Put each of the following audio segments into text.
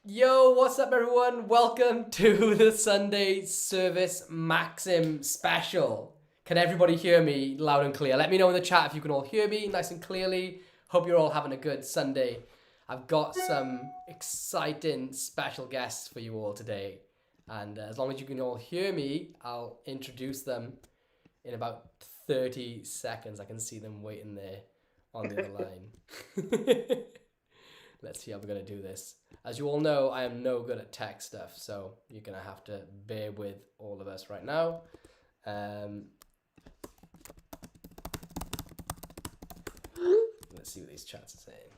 Yo, what's up everyone? Welcome to the Sunday Service Maxim special. Can everybody hear me loud and clear? Let me know in the chat if you can all hear me nice and clearly. Hope you're all having a good Sunday. I've got some exciting special guests for you all today. And as long as you can all hear me, I'll introduce them in about 30 seconds. I can see them waiting there on the other line. Let's see how we're going to do this. As you all know, I am no good at tech stuff, so you're going to have to bear with all of us right now. Let's see what these chats are saying.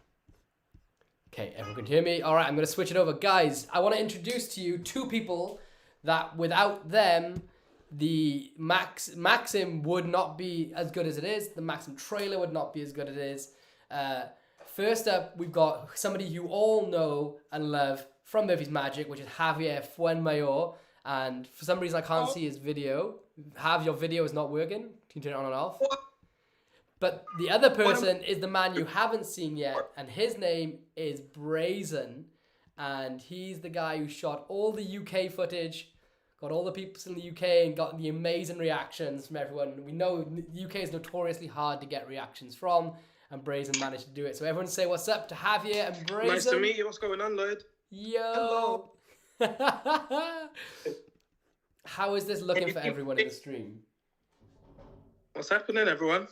Okay, everyone can hear me? All right, I'm going to switch it over. Guys, I want to introduce to you two people that without them, the Maxim would not be as good as it is. The Maxim trailer would not be as good as it is. First up, we've got somebody you all know and love from Murphy's Magic, which is Javier Fuenmayor. And for some reason, I can't see his video. Your video is not working. Can you turn it on and off? But the other person is the man you haven't seen yet, and his name is Brazen. And he's the guy who shot all the UK footage, got all the people in the UK, and got the amazing reactions from everyone. We know the UK is notoriously hard to get reactions from. And Brazen managed to do it. So everyone say what's up to Javier and Brazen. Nice to meet you. What's going on, Lloyd? Yo. Hello. How is this looking for everyone in the stream? What's happening, everyone?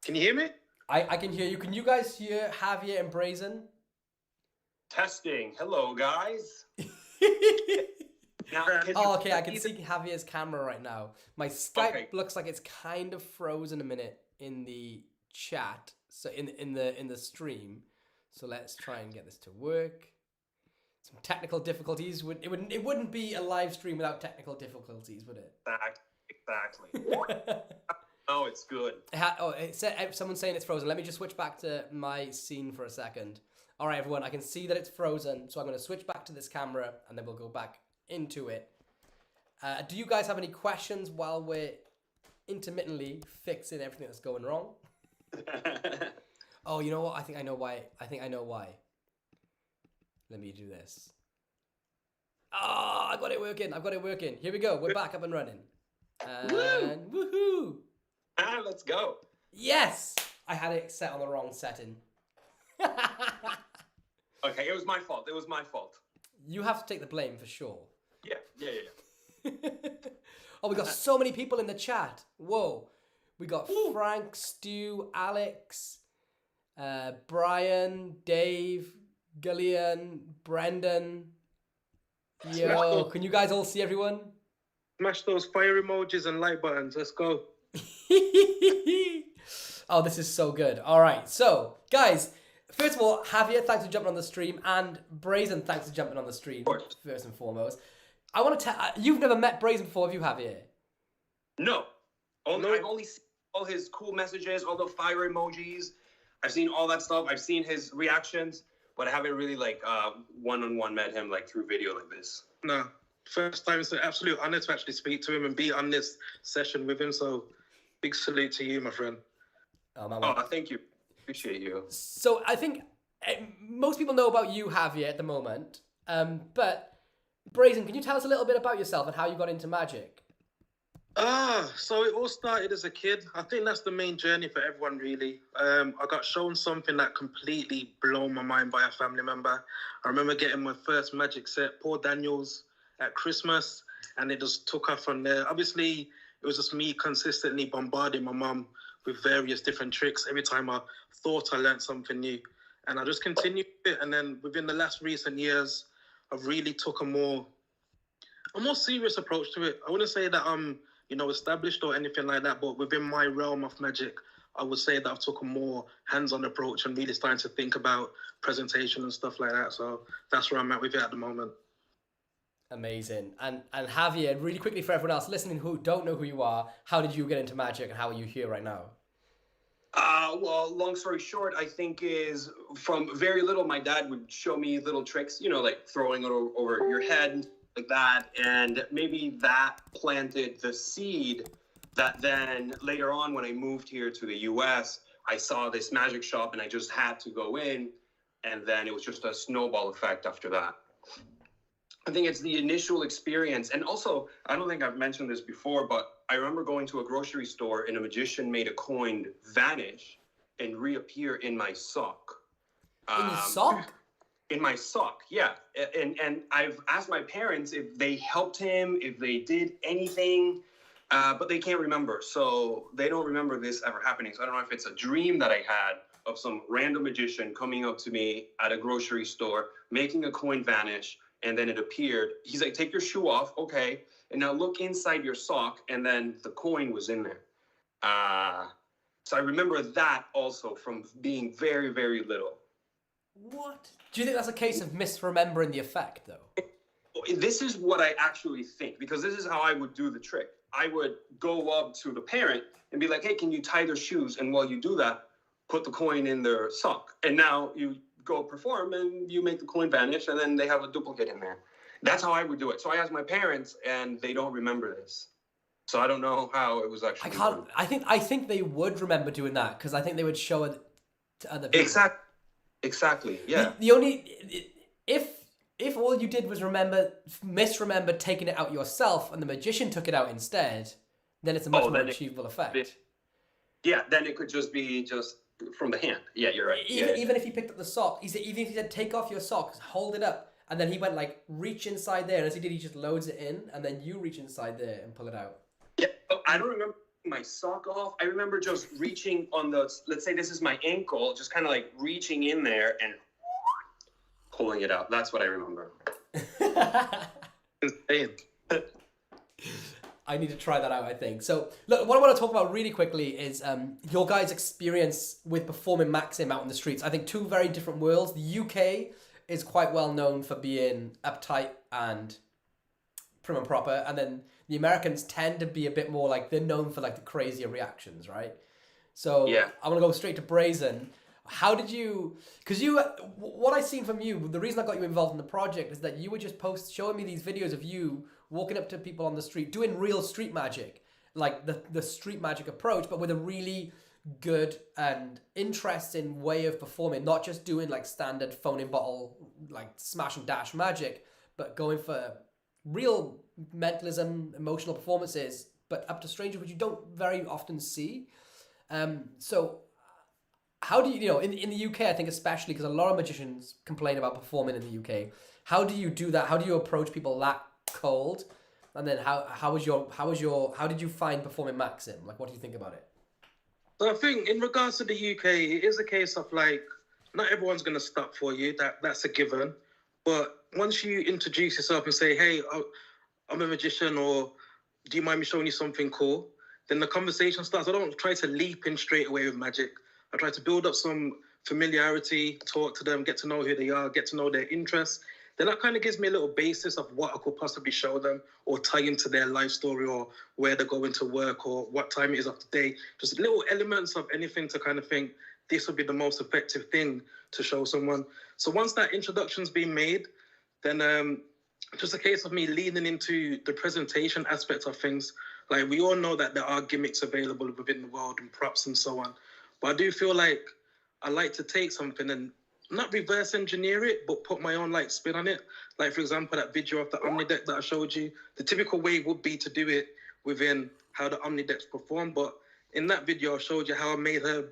Can you hear me? I can hear you. Can you guys hear Javier and Brazen? Testing. Hello, guys. Now, okay, I can see Javier's camera right now. My Skype looks like it's kind of frozen a minute in the chat, so in the stream. So let's try and get this to work. Some technical difficulties. It wouldn't be a live stream without technical difficulties, would it? Exactly. Oh, it's good. Someone's saying it's frozen. Let me just switch back to my scene for a second. All right, everyone, I can see that it's frozen, so I'm going to switch back to this camera, and then we'll go back into it. Do you guys have any questions while we're intermittently fixing everything that's going wrong? Oh, you know what? I think I know why. Let me do this. Oh, I got it working. Here we go. We're back up and running. And woohoo! Let's go. Yes! I had it set on the wrong setting. Okay, it was my fault. You have to take the blame for sure. Yeah. Oh, we got so many people in the chat. Whoa. We got Frank, Stu, Alex, Brian, Dave, Gillian, Brendan. Yo, can you guys all see everyone? Smash those fire emojis and like buttons. Let's go. Oh, this is so good. All right, so guys, first of all, Javier, thanks for jumping on the stream, and Brazen, thanks for jumping on the stream. First and foremost, I want to tell you've never met Brazen before, have you, Javier? No. I've only seen all his cool messages, all the fire emojis. I've seen all that stuff. I've seen his reactions, but I haven't really one-on-one met him through video like this. No. First time, it's an absolute honor to actually speak to him and be on this session with him. So big salute to you, my friend. Thank you. Appreciate you. So I think most people know about you, Javier, at the moment. But Brazen, can you tell us a little bit about yourself and how you got into magic? So it all started as a kid. I think that's the main journey for everyone, really. I got shown something that completely blew my mind by a family member. I remember getting my first magic set, Paul Daniels, at Christmas, and it just took off from there. Obviously, it was just me consistently bombarding my mum with various different tricks every time I thought I learned something new. And I just continued it. And then within the last recent years, I've really took a more serious approach to it. I wouldn't say that I'm, established or anything like that, but within my realm of magic, I would say that I've took a more hands-on approach and really starting to think about presentation and stuff like that. So that's where I'm at with it at the moment. Amazing. And Javier, really quickly for everyone else listening who don't know who you are, how did you get into magic and how are you here right now? Well, long story short, I think is from very little, my dad would show me little tricks, like throwing it over your head, like that. And maybe that planted the seed that then later on, when I moved here to the US, I saw this magic shop and I just had to go in. and then it was just a snowball effect after that. I think it's the initial experience. And also, I don't think I've mentioned this before, but I remember going to a grocery store and a magician made a coin vanish and reappear in my sock. In your sock? In my sock, yeah. And I've asked my parents if they helped him, if they did anything, but they can't remember. So they don't remember this ever happening. So I don't know if it's a dream that I had of some random magician coming up to me at a grocery store, making a coin vanish, and then it appeared. He's like, take your shoe off, okay, and now look inside your sock, and then the coin was in there. So I remember that also from being very, very little. What? Do you think that's a case of misremembering the effect, though? This is what I actually think, because this is how I would do the trick. I would go up to the parent and be like, hey, can you tie their shoes? And while you do that, put the coin in their sock. And now you go perform and you make the coin vanish, and then they have a duplicate in there. That's how I would do it. So I asked my parents, and they don't remember this. So I don't know how it was actually done. I think they would remember doing that, because I think they would show it to other people. Exactly. Yeah. The only if all you did was misremember taking it out yourself, and the magician took it out instead, then it's a much more achievable effect. Yeah, then it could just be just from the hand. Yeah, you're right. Even if he picked up the sock, even if he said, take off your socks, hold it up, and then he went like, reach inside there, and as he did, he just loads it in, and then you reach inside there and pull it out. Yeah, I don't remember my sock off. I remember just reaching on the, let's say this is my ankle, just kind of like reaching in there and pulling it out. That's what I remember. I need to try that out, I think. So, look, what I want to talk about really quickly is your guys' experience with performing Maxim out in the streets. I think two very different worlds. The UK is quite well known for being uptight and prim and proper, and then the Americans tend to be a bit more like, they're known for like the crazier reactions, right? So yeah. I want to go straight to Brazen. How did you, because what I seen from you, the reason I got you involved in the project is that you were just showing me these videos of you walking up to people on the street, doing real street magic, like the street magic approach, but with a really good and interesting way of performing, not just doing like standard phone in bottle, like smash and dash magic, but going for real mentalism, emotional performances, but up to strangers, which you don't very often see. So how do you, in the UK, I think especially, because a lot of magicians complain about performing in the UK, how do you do that? How do you approach people that cold? And then how did you find performing Maxim? Like, what do you think about it? So I think in regards to the UK, it is a case of like, not everyone's going to stop for you. That's a given. But once you introduce yourself and say, hey, I'm a magician, or do you mind me showing you something cool? Then the conversation starts. I don't try to leap in straight away with magic. I try to build up some familiarity, talk to them, get to know who they are, get to know their interests. Then that kind of gives me a little basis of what I could possibly show them or tie into their life story or where they're going to work or what time it is of the day. Just little elements of anything to kind of think this would be the most effective thing to show someone. So once that introduction's been made, then just a case of me leaning into the presentation aspect of things. Like, we all know that there are gimmicks available within the world and props and so on. But I do feel like I like to take something and not reverse engineer it, but put my own like spin on it. Like, for example, that video of the Omnideck that I showed you, the typical way would be to do it within how the Omnidecks perform. But in that video, I showed you how I made her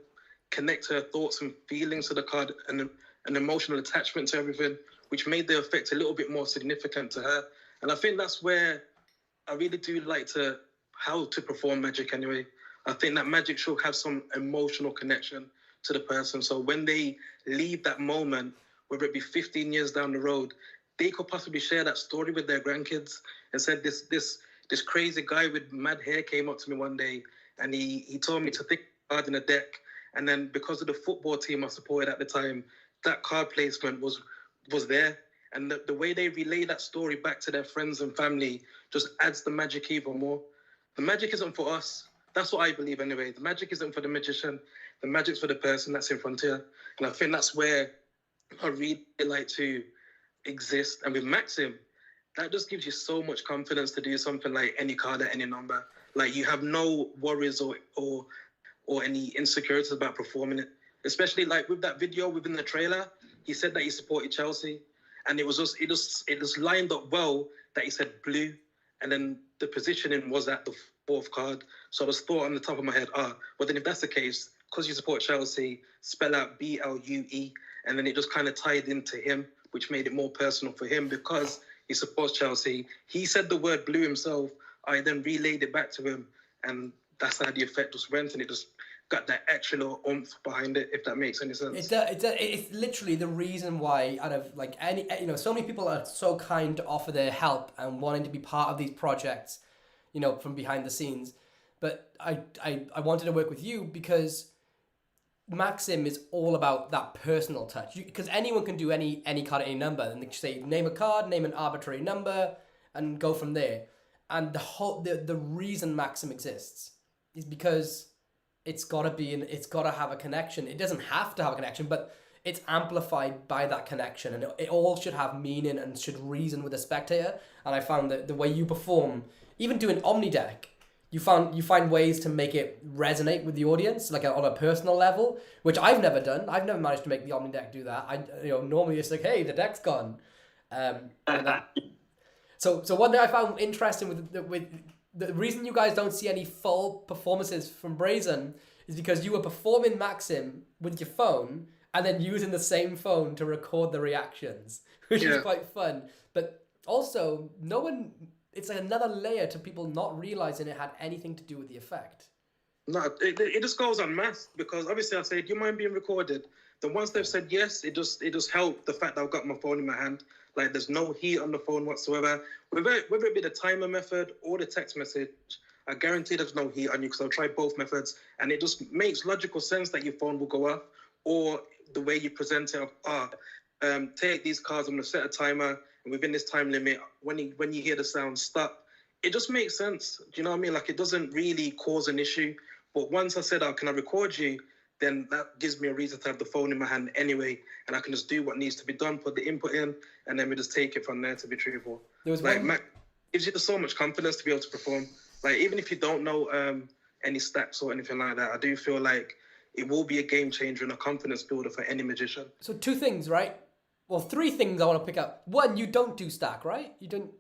connect her thoughts and feelings to the card and an emotional attachment to everything, which made the effect a little bit more significant to her. And I think that's where I really do like how to perform magic anyway. I think that magic should have some emotional connection to the person. So when they leave that moment, whether it be 15 years down the road, they could possibly share that story with their grandkids and said, this crazy guy with mad hair came up to me one day and he told me to think hard in a deck. And then because of the football team I supported at the time, that card placement was there. And the way they relay that story back to their friends and family just adds the magic even more. The magic isn't for us. That's what I believe anyway. The magic isn't for the magician. The magic's for the person that's in front here. And I think that's where I really like to exist. And with Maxim, that just gives you so much confidence to do something like any card at any number. Like, you have no worries or any insecurities about performing it. Especially like with that video within the trailer, he said that he supported Chelsea, and it just lined up well that he said blue, and then the positioning was at the fourth card. So I just thought on the top of my head, well then if that's the case, because you support Chelsea, spell out BLUE, and then it just kind of tied into him, which made it more personal for him because he supports Chelsea. He said the word blue himself. I then relayed it back to him, and that's how the effect just went, and it just got that extra little oomph behind it, if that makes any sense. It's literally the reason why, out of like any, so many people are so kind to offer their help and wanting to be part of these projects, from behind the scenes. But I wanted to work with you because Maxim is all about that personal touch. Because anyone can do any card at any number, and they say name a card, name an arbitrary number, and go from there. And the reason Maxim exists is because it's got to have a connection. It doesn't have to have a connection, but it's amplified by that connection, and it all should have meaning and should reason with the spectator. And I found that the way you perform, even doing Omni deck, you find ways to make it resonate with the audience, like on a personal level, which I've never done. I've never managed to make the Omni deck do that. Normally it's like, hey, the deck's gone. So one thing I found interesting with the reason you guys don't see any full performances from Brazen is because you were performing Maxim with your phone and then using the same phone to record the reactions, which is quite fun. But also, it's like another layer to people not realizing it had anything to do with the effect. No, it just goes unmasked, because obviously I say, do you mind being recorded? Then once they've said yes, it just helped the fact that I've got my phone in my hand. Like, there's no heat on the phone whatsoever. Whether it be the timer method or the text message, I guarantee there's no heat on you, because I've tried both methods, and it just makes logical sense that your phone will go off, or the way you present it, take these cards, I'm going to set a timer, and within this time limit, when you hear the sound, stop. It just makes sense. Do you know what I mean? Like, it doesn't really cause an issue. But once I said, can I record you? Then that gives me a reason to have the phone in my hand anyway, and I can just do what needs to be done, put the input in, and then we just take it from there, to be truthful. Mac gives you just so much confidence to be able to perform. Like, even if you don't know any stacks or anything like that, I do feel like it will be a game changer and a confidence builder for any magician. So 2 things, right? Well, 3 things I want to pick up. 1, you don't do stack, right? You don't.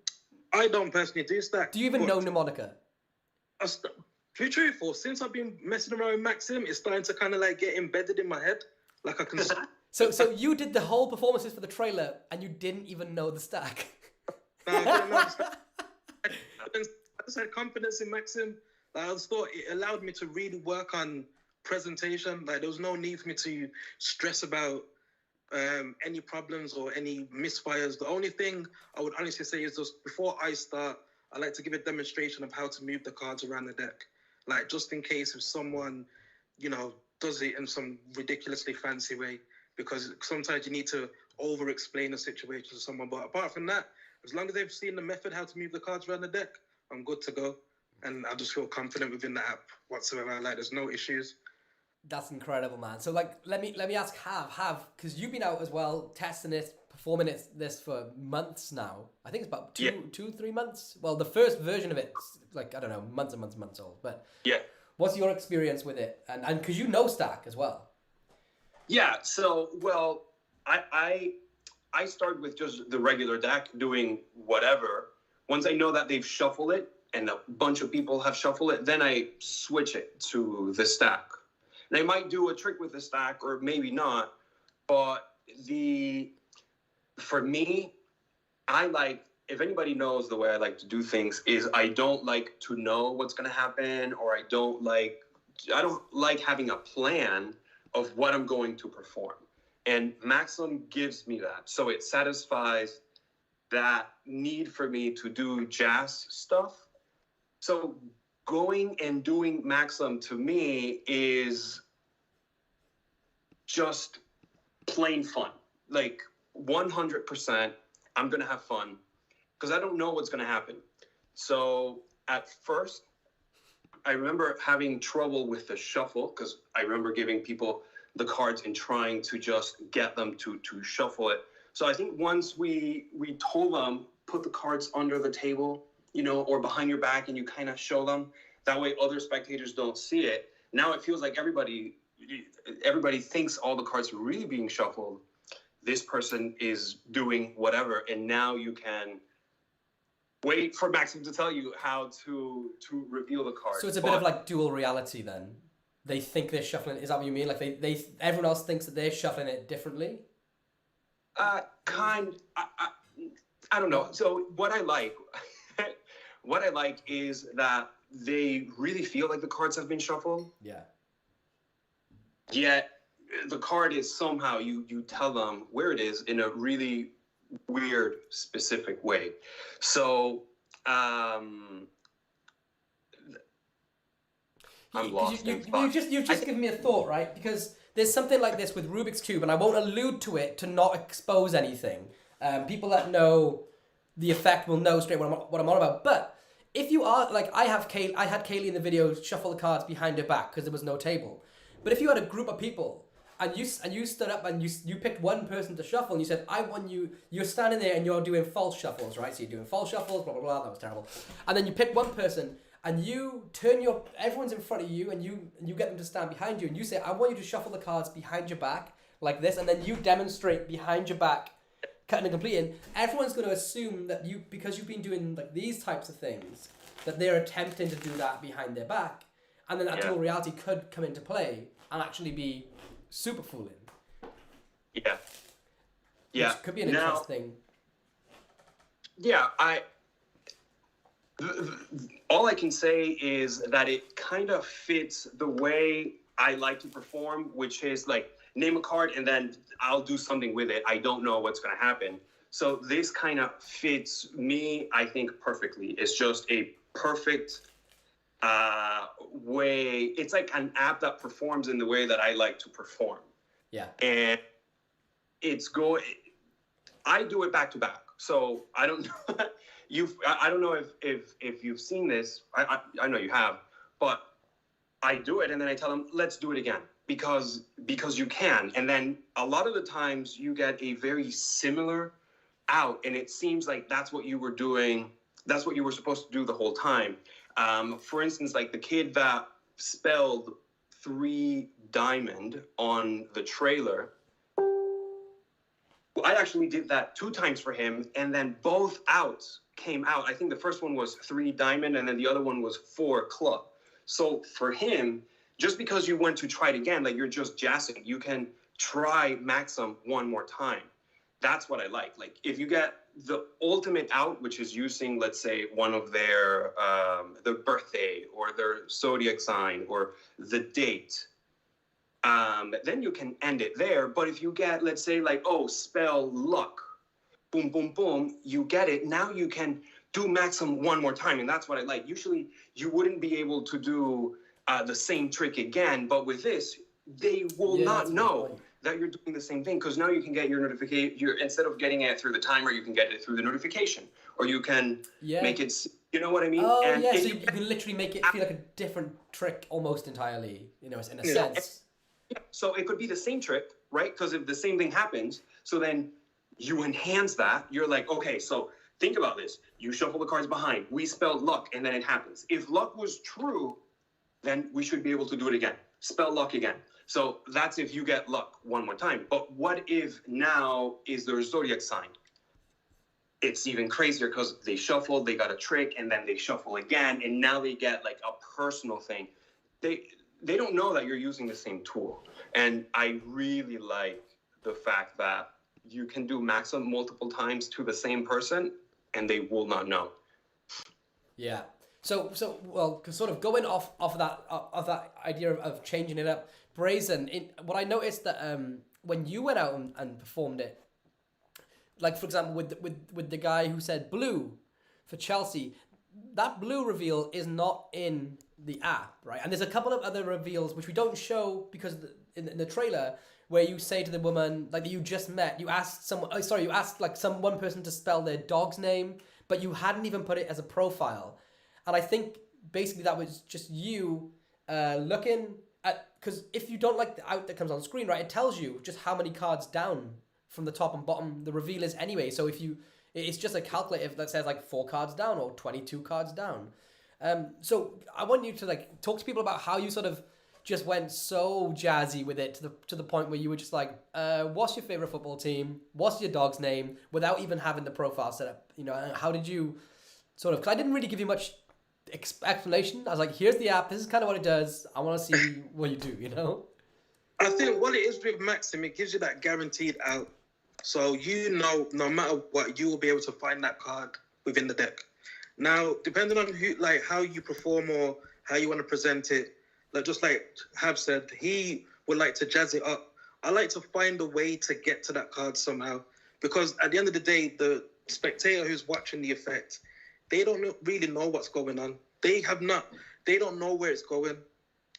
I don't personally do stack. Do you even know mnemonica? To be truthful, since I've been messing around with Maxim, it's starting to kind of like get embedded in my head. Like, I can. So you did the whole performances for the trailer and you didn't even know the stack. No, I didn't know the stack. I just had confidence in Maxim. Like, I just thought it allowed me to really work on presentation. Like, there was no need for me to stress about any problems or any misfires. The only thing I would honestly say is, just before I start, I like to give a demonstration of how to move the cards around the deck. Like, just in case if someone, does it in some ridiculously fancy way, because sometimes you need to over-explain a situation to someone. But apart from that, as long as they've seen the method how to move the cards around the deck, I'm good to go. And I just feel confident within the app whatsoever. Like, there's no issues. That's incredible, man. So, like, let me ask Have, because you've been out as well, testing this, performing this for months now. I think it's about 2-3 months. Well, the first version of it's like, I don't know, months and months old. But yeah, what's your experience with it? And because you know stack as well. Yeah. So, well, I start with just the regular deck, doing whatever. Once I know that they've shuffled it and a bunch of people have shuffled it, then I switch it to the stack. And I might do a trick with the stack, or maybe not. But for me, if anybody knows the way I like to do things, is I don't like to know what's going to happen, or I don't like having a plan of what I'm going to perform. And Maxim gives me that. So it satisfies that need for me to do jazz stuff. So going and doing Maxim to me is just plain fun. Like, 100%, I'm going to have fun because I don't know what's going to happen. So at first, I remember having trouble with the shuffle, because I remember giving people the cards and trying to just get them to shuffle it. So I think once we told them, put the cards under the table, or behind your back, and you kind of show them, that way other spectators don't see it. Now it feels like everybody thinks all the cards are really being shuffled. this person is doing whatever, and now you can wait for Maxim to tell you how to reveal the card. So it's a bit of like dual reality then. They think they're shuffling. Is that what you mean? Like they everyone else thinks that they're shuffling it differently. I don't know. So what I like, what I like is that they really feel like the cards have been shuffled. Yeah. Yet the card is somehow you tell them where it is in a really weird, specific way. So I'm lost in thought. You've just given me a thought, right? Because there's something like this with Rubik's Cube, and I won't allude to it to not expose anything. People that know the effect will know straight what I'm on about. But if you are, like, I had Kaylee in the video shuffle the cards behind her back because there was no table. But if you had a group of people, and you stood up and you picked one person to shuffle, and you said, I want you, you're standing there and you're doing false shuffles, right? So you're doing false shuffles, blah, blah, blah, that was terrible. And then you pick one person, and you turn everyone's in front of you, and you get them to stand behind you, and you say, I want you to shuffle the cards behind your back, like this, and then you demonstrate behind your back, cutting and completing. Everyone's going to assume that because you've been doing like these types of things, that they're attempting to do that behind their back, and then that dual reality could come into play and actually be super fooling. Yeah. Yeah. Which could be an interesting. Yeah, all I can say is that it kind of fits the way I like to perform, which is like name a card and then I'll do something with it. I don't know what's going to happen. So this kind of fits me, I think, perfectly. It's just a perfect way. It's like an app that performs in the way that I like to perform. Yeah. And I do it back to back. So I don't know. I don't know if you've seen this. I know you have, but I do it and then I tell them, let's do it again because you can. And then a lot of the times you get a very similar out, and it seems like that's what you were doing. That's what you were supposed to do the whole time. For instance, like the kid that spelled 3 diamond on the trailer. I actually did that 2 times for him, and then both outs came out. I think the first one was 3 diamond, and then the other one was 4 club. So for him, just because you went to try it again, like you're just jazzing, you can try Maxim one more time. That's what I like. Like if you get the ultimate out, which is using, let's say, one of their birthday or their zodiac sign or the date, then you can end it there. But if you get, let's say, like, spell luck, boom, boom, boom, you get it. Now you can do Maxim one more time. And that's what I like. Usually you wouldn't be able to do the same trick again. But with this, they will not know that you're doing the same thing, because now you can get your notification. Instead of getting it through the timer, you can get it through the notification, or you can make it. You know what I mean? Oh, and yeah. So you can literally make it feel like a different trick almost entirely. You know, in a sense. So it could be the same trick, right? Because if the same thing happens, so then you enhance that. You're like, okay, so think about this. You shuffle the cards behind. We spelled luck, and then it happens. If luck was true, then we should be able to do it again. Spell luck again. So that's if you get luck one more time. But what if now is their zodiac sign? It's even crazier because they shuffled, they got a trick, and then they shuffle again, and now they get like a personal thing. They don't know that you're using the same tool. And I really like the fact that you can do Maxim multiple times to the same person, and they will not know. Yeah. So well, sort of going off of that idea of changing it up, Brazen. What I noticed that when you went out and performed it, like for example with the guy who said blue for Chelsea, that blue reveal is not in the app, right? And there's a couple of other reveals which we don't show because in the trailer, where you say to the woman like that you just met, you asked one person to spell their dog's name, but you hadn't even put it as a profile. And I think basically that was just you looking at, because if you don't like the out that comes on screen, right, it tells you just how many cards down from the top and bottom the reveal is anyway. So it's just a calculator that says like 4 cards down or 22 cards down. So I want you to like talk to people about how you sort of just went so jazzy with it to the point where you were just like, what's your favorite football team? What's your dog's name? Without even having the profile set up, you know, and how did you sort of? Because I didn't really give you much explanation. I was like, here's the app. This is kind of what it does. I want to see what you do. You know. I think what it is with Maxim, it gives you that guaranteed out. So you know, no matter what, you will be able to find that card within the deck. Now, depending on who, like how you perform or how you want to present it, like just like Hab said, he would like to jazz it up. I like to find a way to get to that card somehow, because at the end of the day, the spectator who's watching the effect, they don't really know what's going on. They don't know where it's going,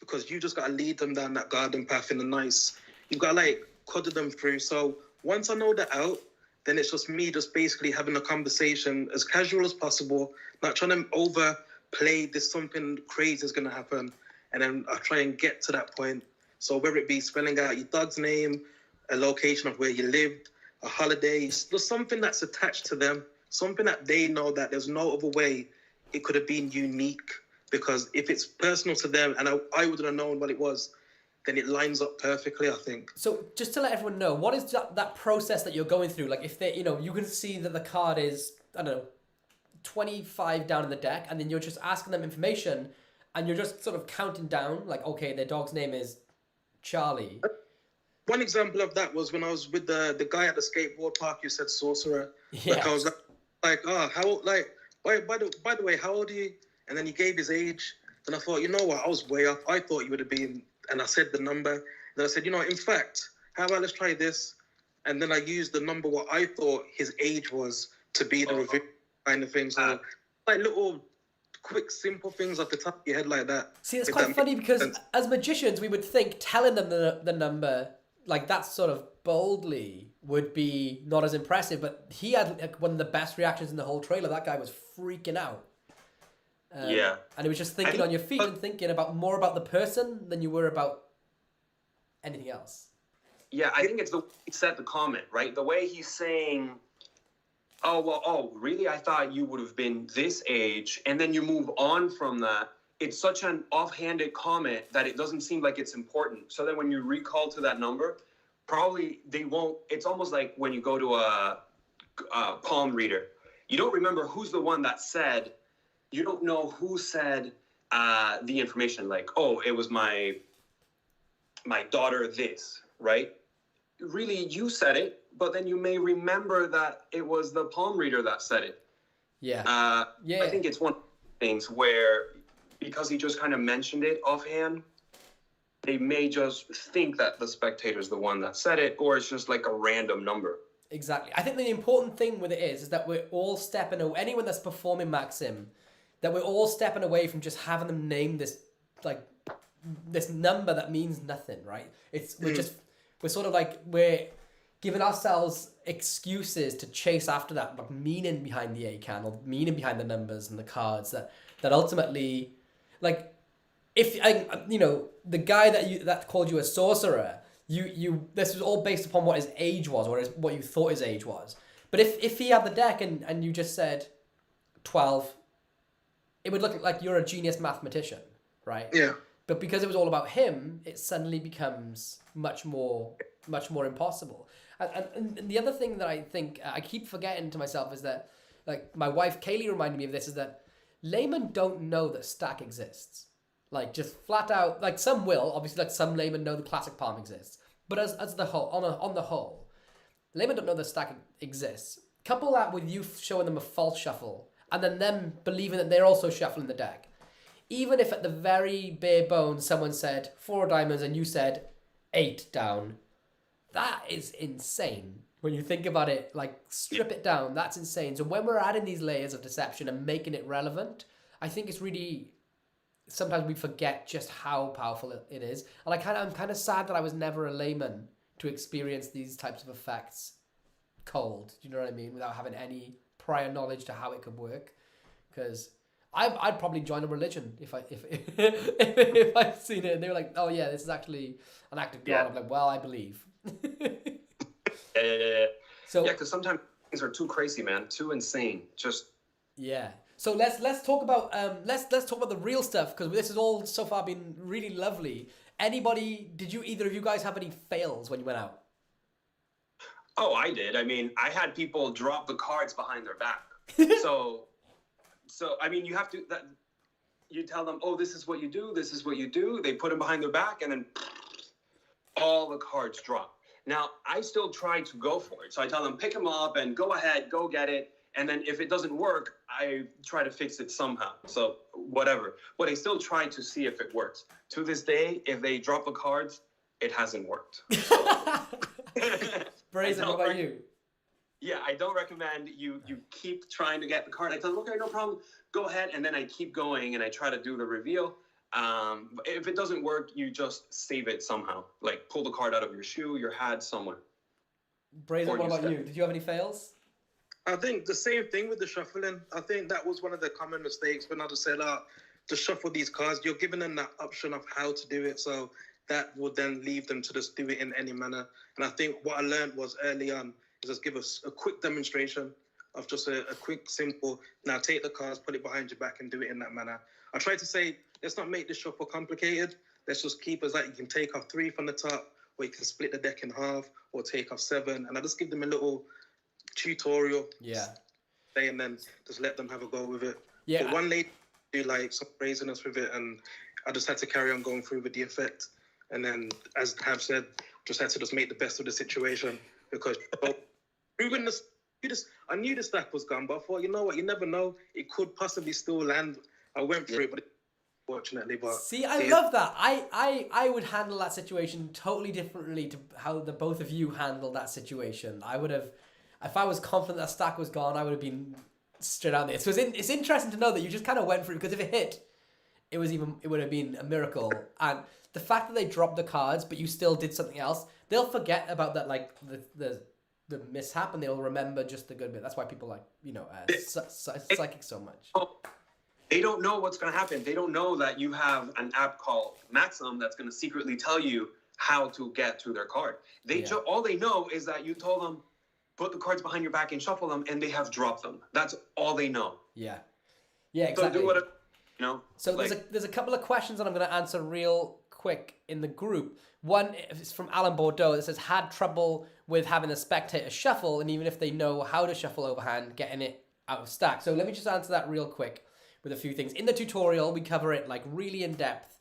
because you just got to lead them down that garden path in a nice, you've got to like cuddle them through. So once I know that out, then it's just me just basically having a conversation as casual as possible, not trying to overplay this something crazy is going to happen. And then I try and get to that point. So whether it be spelling out your dog's name, a location of where you lived, a holiday, just something that's attached to them, something that they know that there's no other way it could have been unique. Because if it's personal to them and I wouldn't have known what it was, then it lines up perfectly, I think. So just to let everyone know, what is that process that you're going through? Like if they, you know, you can see that the card is, I don't know, 25 down in the deck, and then you're just asking them information and you're just sort of counting down, like, okay, their dog's name is Charlie. One example of that was when I was with the guy at the skateboard park who said sorcerer. Yeah. Like I was like, oh, how, like, by the way, how old are you? And then he gave his age. And I thought, you know what? I was way off. I thought you would have been, and I said the number. And I said, you know, in fact, how about let's try this? And then I used the number what I thought his age was to be the review kind of thing. So like little quick, simple things off the top of your head like that. See, it's quite funny because as magicians, we would think telling them the number, like that sort of boldly, would be not as impressive. But he had like, one of the best reactions in the whole trailer. That guy was freaking out. Yeah. And it was just thinking on your feet and thinking more about the person than you were about anything else. Yeah, I think it's the way he said the comment, right? The way he's saying, really? I thought you would have been this age. And then you move on from that. It's such an offhanded comment that it doesn't seem like it's important. So then when you recall to that number, probably they won't. It's almost like when you go to a palm reader. You don't remember who's the one that said, you don't know who said the information, like, oh, it was my daughter this, right? Really, you said it, but then you may remember that it was the palm reader that said it. Yeah. I think it's one of the things where, because he just kind of mentioned it offhand, they may just think that the spectator's the one that said it, or it's just like a random number. Exactly. I think the important thing with it is that we're all stepping away, anyone that's performing Maxim, that we're all stepping away from just having them name this, like, this number that means nothing, right? We're sort of like, we're giving ourselves excuses to chase after that, like, meaning behind the ACAN or meaning behind the numbers and the cards that ultimately, like, if, you know, the guy that called you a sorcerer, this was all based upon what his age was, or what you thought his age was. But if he had the deck and you just said 12, it would look like you're a genius mathematician, right? Yeah. But because it was all about him, it suddenly becomes much more impossible. And the other thing that I think I keep forgetting to myself is that, like, my wife Kaylee reminded me of this, is that laymen don't know that stack exists. Like, just flat out, like, some will, obviously, like, some laymen know the classic palm exists. But as the whole, on the whole, laymen don't know that stack exists. Couple that with you showing them a false shuffle, and then them believing that they're also shuffling the deck. Even if at the very bare bones someone said 4 diamonds and you said 8 down, that is insane. When you think about it, like, strip it down, that's insane. So when we're adding these layers of deception and making it relevant, I think it's really, sometimes we forget just how powerful it is. And I'm kind of sad that I was never a layman to experience these types of effects cold. Do you know what I mean? Without having any prior knowledge to how it could work. Because I'd probably join a religion if I'd seen it and they were like, oh yeah, this is actually an act of God. Yeah. I'm like, well, I believe. Yeah. So yeah, because sometimes things are too crazy, man, too insane. Just yeah. So let's talk about let's talk about the real stuff, because this has all so far been really lovely. Did you either of you guys have any fails when you went out? Oh, I did. I mean, I had people drop the cards behind their back. so I mean, you have to. You tell them, oh, this is what you do. This is what you do. They put them behind their back, and then all the cards drop. Now, I still try to go for it. So I tell them, pick them up and go ahead, go get it. And then if it doesn't work, I try to fix it somehow. So whatever. But I still try to see if it works. To this day, if they drop the cards, it hasn't worked. Brazen, what about you? Yeah, I don't recommend you keep trying to get the card. I tell them, okay, no problem, go ahead. And then I keep going and I try to do the reveal. If it doesn't work, you just save it somehow. Like pull the card out of your shoe, your hat, somewhere. Brazen, what about you? Did you have any fails? I think the same thing with the shuffling. I think that was one of the common mistakes when I just said, to shuffle these cards. You're giving them that option of how to do it. So that would then leave them to just do it in any manner. And I think what I learned was early on is just give us a quick demonstration of just a quick, simple, now take the cards, put it behind your back and do it in that manner. I try to say, let's not make this shuffle complicated. Let's just keep us like you can take off 3 from the top, or you can split the deck in half, or take off 7. And I just give them a little tutorial. Yeah. And then just let them have a go with it. Yeah. But one lady do like some craziness with it, and I just had to carry on going through with the effect. And then, as Have said, just had to just make the best of the situation because I knew the stack was gone, but I thought, you know what, you never know. It could possibly still land. I went for it, but fortunately, but see, I love that. I would handle that situation totally differently to how the both of you handled that situation. I would have, if I was confident that stack was gone, I would have been straight out there. So it's interesting to know that you just kind of went for it because if it hit, it would have been a miracle. And the fact that they dropped the cards, but you still did something else, they'll forget about that, like the mishap, and they'll remember just the good bit. That's why people like psychics so much. They don't know what's going to happen. They don't know that you have an app called Maxim that's going to secretly tell you how to get to their card. All they know is that you told them, put the cards behind your back and shuffle them, and they have dropped them. That's all they know. Yeah, exactly. So do whatever, you know. So there's a couple of questions that I'm going to answer real quick in the group. One is from Alan Bordeaux. It says, had trouble with having the spectator shuffle, and even if they know how to shuffle overhand, getting it out of stack. So let me just answer that real quick with a few things. In the tutorial, we cover it like really in depth.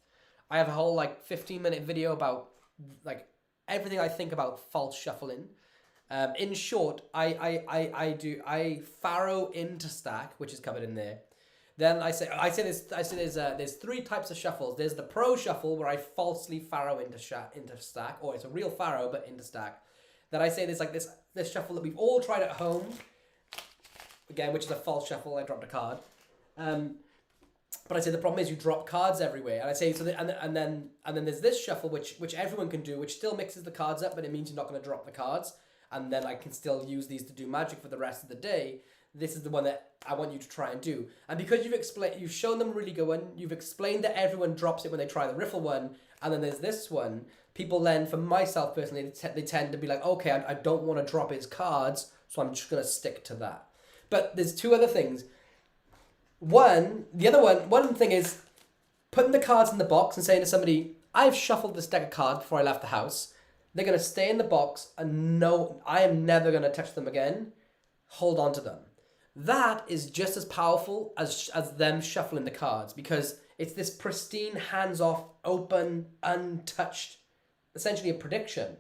I have a whole like 15-minute video about like everything I think about false shuffling. In short, I faro into stack, which is covered in there. Then I say there's 3 types of shuffles. There's the pro shuffle where I falsely faro into stack, or it's a real faro but into stack. Then I say there's like this shuffle that we've all tried at home, again, which is a false shuffle. I dropped a card. But I say the problem is you drop cards everywhere, and I say and then there's this shuffle which everyone can do, which still mixes the cards up, but it means you're not going to drop the cards, and then I can still use these to do magic for the rest of the day. This is the one that I want you to try and do, and because you've shown them really good one, you've explained that everyone drops it when they try the riffle one, and then there's this one. People then, for myself personally, they tend to be like, okay, I don't want to drop his cards, so I'm just going to stick to that. But there's 2 other things. One thing is putting the cards in the box and saying to somebody, I've shuffled this deck of cards before I left the house. They're going to stay in the box and know I am never going to touch them again. Hold on to them. That is just as powerful as them shuffling the cards, because it's this pristine, hands-off, open, untouched, essentially a prediction.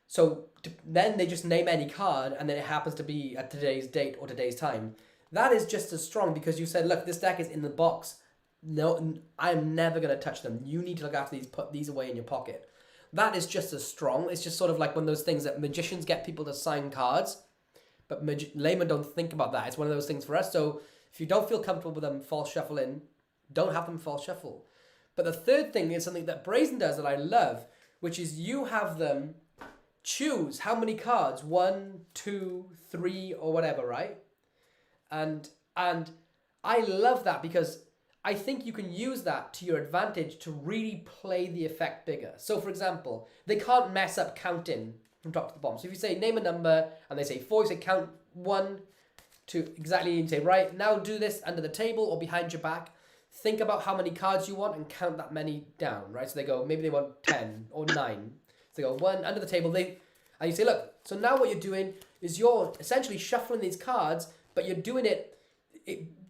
So then they just name any card, and then it happens to be at today's date or today's time. That is just as strong because you said, look, this deck is in the box. No, I'm never going to touch them. You need to look after these, put these away in your pocket. That is just as strong. It's just sort of like one of those things that magicians get people to sign cards, but laymen don't think about that. It's one of those things for us. So if you don't feel comfortable with them false shuffling, don't have them false shuffle. But the third thing is something that Brazen does that I love, which is you have them choose how many cards, 1, 2, 3, or whatever, right? And I love that because I think you can use that to your advantage to really play the effect bigger. So for example, they can't mess up counting from top to the bottom. So if you say name a number and they say 4, you say count 1, 2, exactly, and you say right, now do this under the table or behind your back. think about how many cards you want and count that many down, right? So they go, maybe they want 10 or 9. So they go 1 under the table. And you say, look, so now what you're doing is you're essentially shuffling these cards, but you're doing it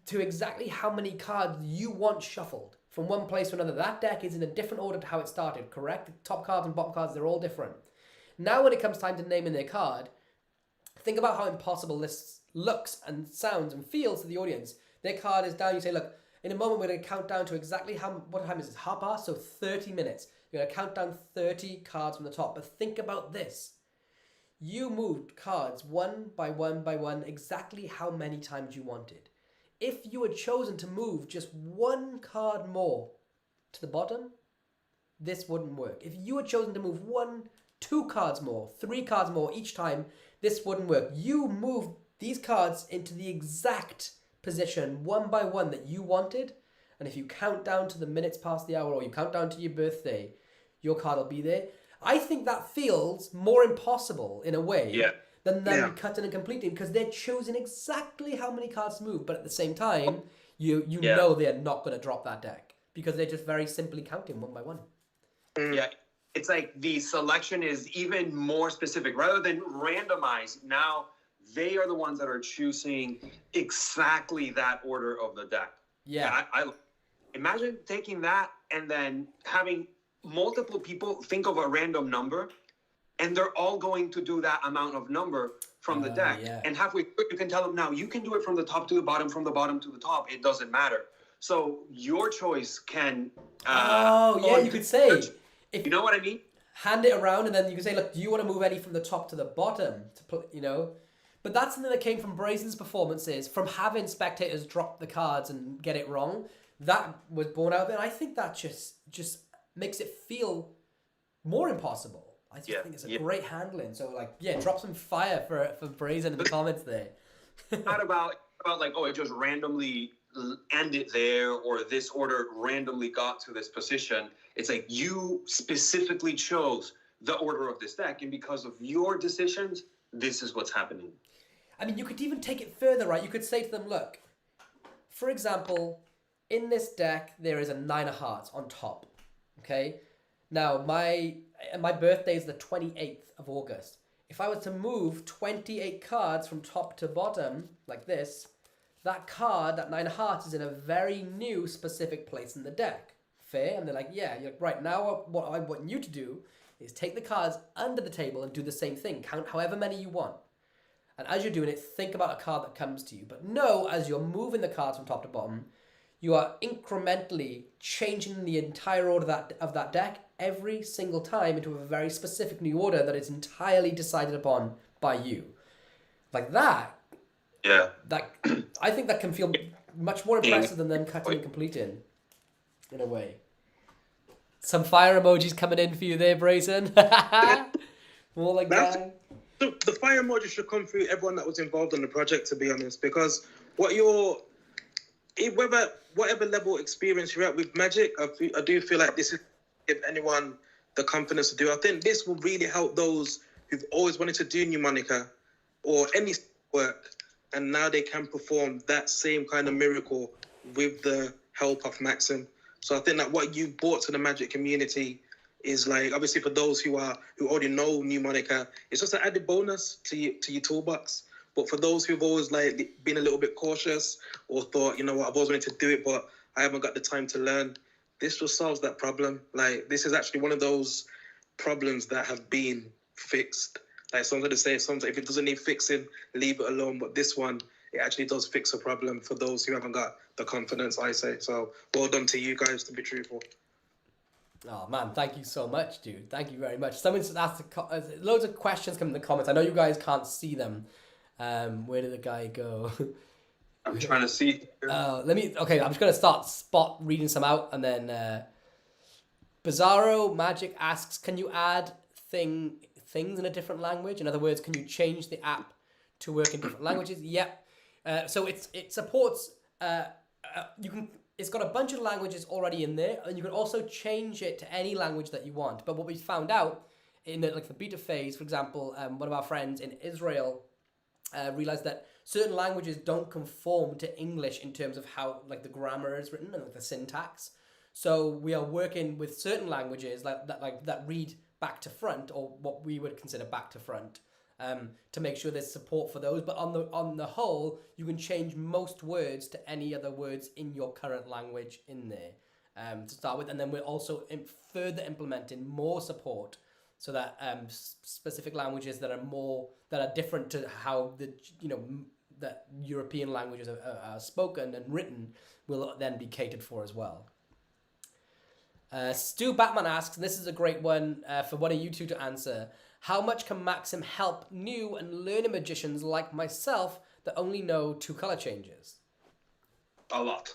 to exactly how many cards you want shuffled from one place to another. That deck is in a different order to how it started, correct? The top cards and bottom cards, they're all different. Now when it comes time to naming their card, think about how impossible this looks and sounds and feels to the audience. Their card is down, you say, look, in a moment we're going to count down to exactly what time is it? Half past, so 30 minutes. You're going to count down 30 cards from the top. But think about this. You moved cards one by one by one exactly how many times you wanted. If you had chosen to move just one card more to the bottom, this wouldn't work. If you had chosen to move 2 cards more, 3 cards more each time, this wouldn't work. You moved these cards into the exact position one by one that you wanted, and if you count down to the minutes past the hour or you count down to your birthday, your card will be there. I think that feels more impossible in a way than them cutting and completing, because they're choosing exactly how many cards to move, but at the same time, you know they're not going to drop that deck because they're just very simply counting one by one. Yeah, it's like the selection is even more specific rather than randomized. Now they are the ones that are choosing exactly that order of the deck. Yeah. I imagine taking that and then having multiple people think of a random number, and they're all going to do that amount of number from the deck. Yeah. And halfway through, you can tell them, now you can do it from the top to the bottom, from the bottom to the top. It doesn't matter. So your choice can. You could say. If you know what I mean? Hand it around, and then you can say, look, do you want to move any from the top to the bottom? But that's something that came from Brazen's performances, from having spectators drop the cards and get it wrong. That was born out of it. And I think that just makes it feel more impossible. I just think it's a great handling. So, drop some fire for Brazen in the comments there. Not about like, it just randomly ended there, or this order randomly got to this position. It's like you specifically chose the order of this deck, and because of your decisions, this is what's happening. I mean, you could even take it further, right? You could say to them, look, for example, in this deck, there is a 9 of hearts on top, okay? Now, my birthday is the 28th of August. If I was to move 28 cards from top to bottom, like this, that card, that 9 of hearts, is in a very new specific place in the deck. Fair? And they're like, yeah. You're like, right, now what I want you to do is take the cards under the table and do the same thing. Count however many you want. And as you're doing it, think about a card that comes to you. But know, as you're moving the cards from top to bottom, you are incrementally changing the entire order of that deck every single time into a very specific new order that is entirely decided upon by you. Like that. Yeah. I think that can feel much more impressive than them cutting and completing, in a way. Some fire emojis coming in for you there, Brazen. More like that. The fire emoji should come through everyone that was involved in the project, to be honest, because whatever level of experience you're at with Magic, I do feel like this is give anyone the confidence to do. I think this will really help those who've always wanted to do mnemonica or any work, and now they can perform that same kind of miracle with the help of Maxim. So I think that what you brought to the Magic community is, like, obviously for those who already know mnemonica, it's just an added bonus to your toolbox. But for those who've always been a little bit cautious or thought, you know what, I've always wanted to do it, but I haven't got the time to learn, this just solves that problem. Like, this is actually one of those problems that have been fixed. Like, some going to say, sometimes if it doesn't need fixing, leave it alone. But this one, it actually does fix a problem for those who haven't got the confidence, I say. So well done to you guys, to be truthful. Oh man, thank you so much, dude. Thank you very much. Someone's asked loads of questions come in the comments. I know you guys can't see them. Where did the guy go? I'm trying to see. I'm just gonna start reading some out, and then Bizarro Magic asks, can you add things in a different language? In other words, can you change the app to work in different languages? Yep. So it supports it's got a bunch of languages already in there, and you can also change it to any language that you want. But what we found out in the beta phase, for example, one of our friends in Israel realized that certain languages don't conform to English in terms of how like the grammar is written and like the syntax. So we are working with certain languages that read back to front, or what we would consider back to front, to make sure there's support for those. But on the whole, you can change most words to any other words in your current language in there, to start with, and then we're also further implementing more support so that specific languages that are different to how that European languages are spoken and written will then be catered for as well. Stu Batman asks, and this is a great one for one of you two to answer: how much can Maxim help new and learning magicians like myself that only know 2 color changes? A lot.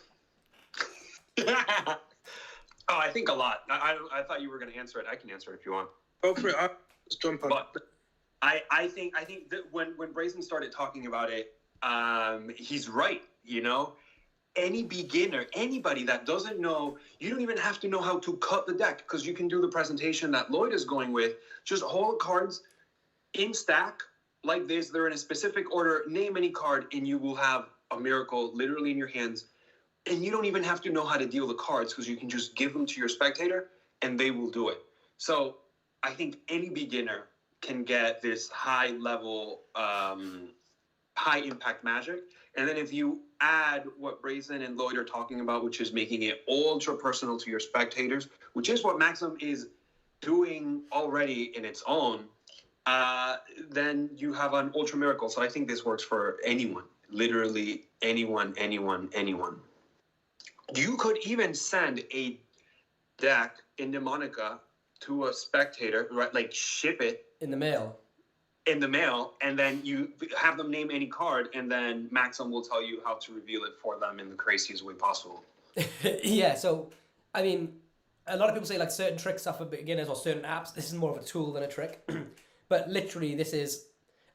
Oh, I think a lot. I thought you were going to answer it. I can answer it if you want. Go for it. I'll just jump on. But I think that when Brazen started talking about it, he's right. Any beginner, anybody that doesn't know, you don't even have to know how to cut the deck, because you can do the presentation that Lloyd is going with. Just hold cards in stack like this. They're in a specific order. Name any card, and you will have a miracle literally in your hands. And you don't even have to know how to deal the cards, because you can just give them to your spectator, and they will do it. So I think any beginner can get this high level, high impact magic. And then if you add what Brazen and Lloyd are talking about, which is making it ultra personal to your spectators, which is what Maxim is doing already in its own, then you have an ultra miracle. So I think this works for anyone, literally anyone. You could even send a deck in Mnemonica to a spectator, right? Like ship it In the mail, and then you have them name any card, and then Maxim will tell you how to reveal it for them in the craziest way possible. Yeah, so I mean, a lot of people say like certain tricks are for beginners or certain apps. This is more of a tool than a trick. But literally, this is,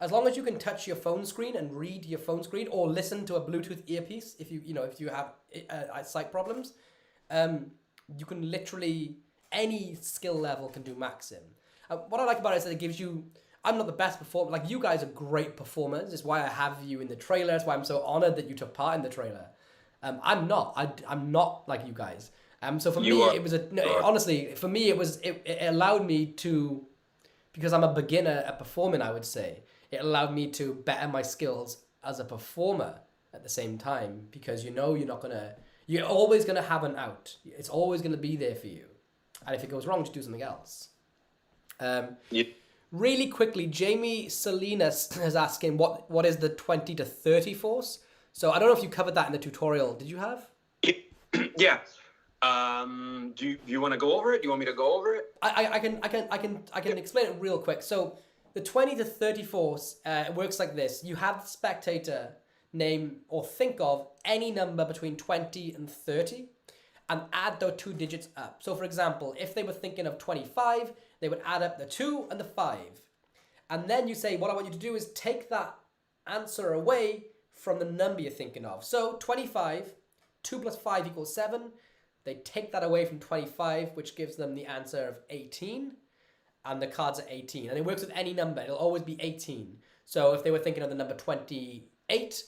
as long as you can touch your phone screen and read your phone screen, or listen to a Bluetooth earpiece if you have sight problems, you can literally, any skill level can do Maxim. What I like about it is that it gives you, I'm not the best performer, like you guys are great performers. It's why I have you in the trailer. It's why I'm so honored that you took part in the trailer. I'm not like you guys. So for me, it was honestly, for me, it allowed me to, because I'm a beginner at performing, I would say, it allowed me to better my skills as a performer at the same time, because you're always going to have an out. It's always going to be there for you. And if it goes wrong, just do something else. Really quickly, Jamie Salinas is asking what is the 20 to 30 force? So I don't know if you covered that in the tutorial. Did you have? Yeah. Do you want to go over it? Do you want me to go over it? I can explain it real quick. So the 20 to 30 force works like this. You have the spectator name or think of any number between 20 and 30 and add those 2 digits up. So for example, if they were thinking of 25, they would add up the 2 and the 5. And then you say, what I want you to do is take that answer away from the number you're thinking of. So 25, 2 plus 5 equals 7. They take that away from 25, which gives them the answer of 18. And the cards are 18. And it works with any number. It'll always be 18. So if they were thinking of the number 28,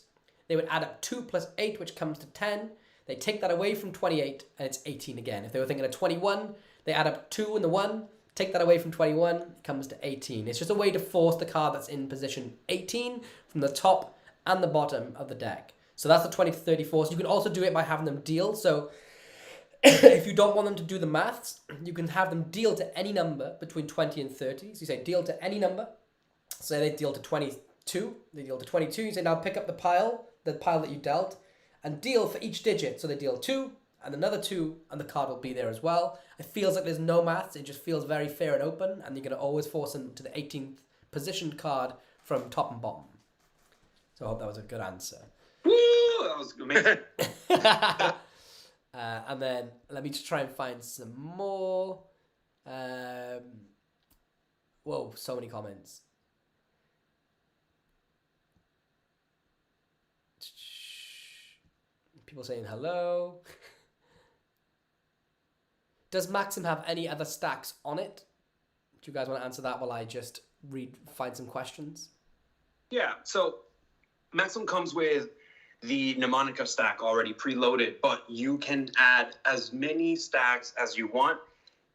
they would add up 2 plus 8, which comes to 10. They take that away from 28, and it's 18 again. If they were thinking of 21, they add up 2 and the 1. Take that away from 21, it comes to 18. It's just a way to force the card that's in position 18 from the top and the bottom of the deck. So that's the 20 to 30 force. You can also do it by having them deal. So if you don't want them to do the maths, you can have them deal to any number between 20 and 30. So you say deal to any number. Say they deal to 22. They deal to 22. You say now pick up the pile that you dealt, and deal for each digit. So they deal 2 and another 2, and the card will be there as well. It feels like there's no maths. It just feels very fair and open, and you're going to always force them to the 18th positioned card from top and bottom. So I hope that was a good answer. Woo! That was amazing. And then let me just try and find some more. Whoa, so many comments. People saying hello. Does Maxim have any other stacks on it? Do you guys want to answer that while I just find some questions? Yeah, so Maxim comes with the mnemonica stack already preloaded, but you can add as many stacks as you want.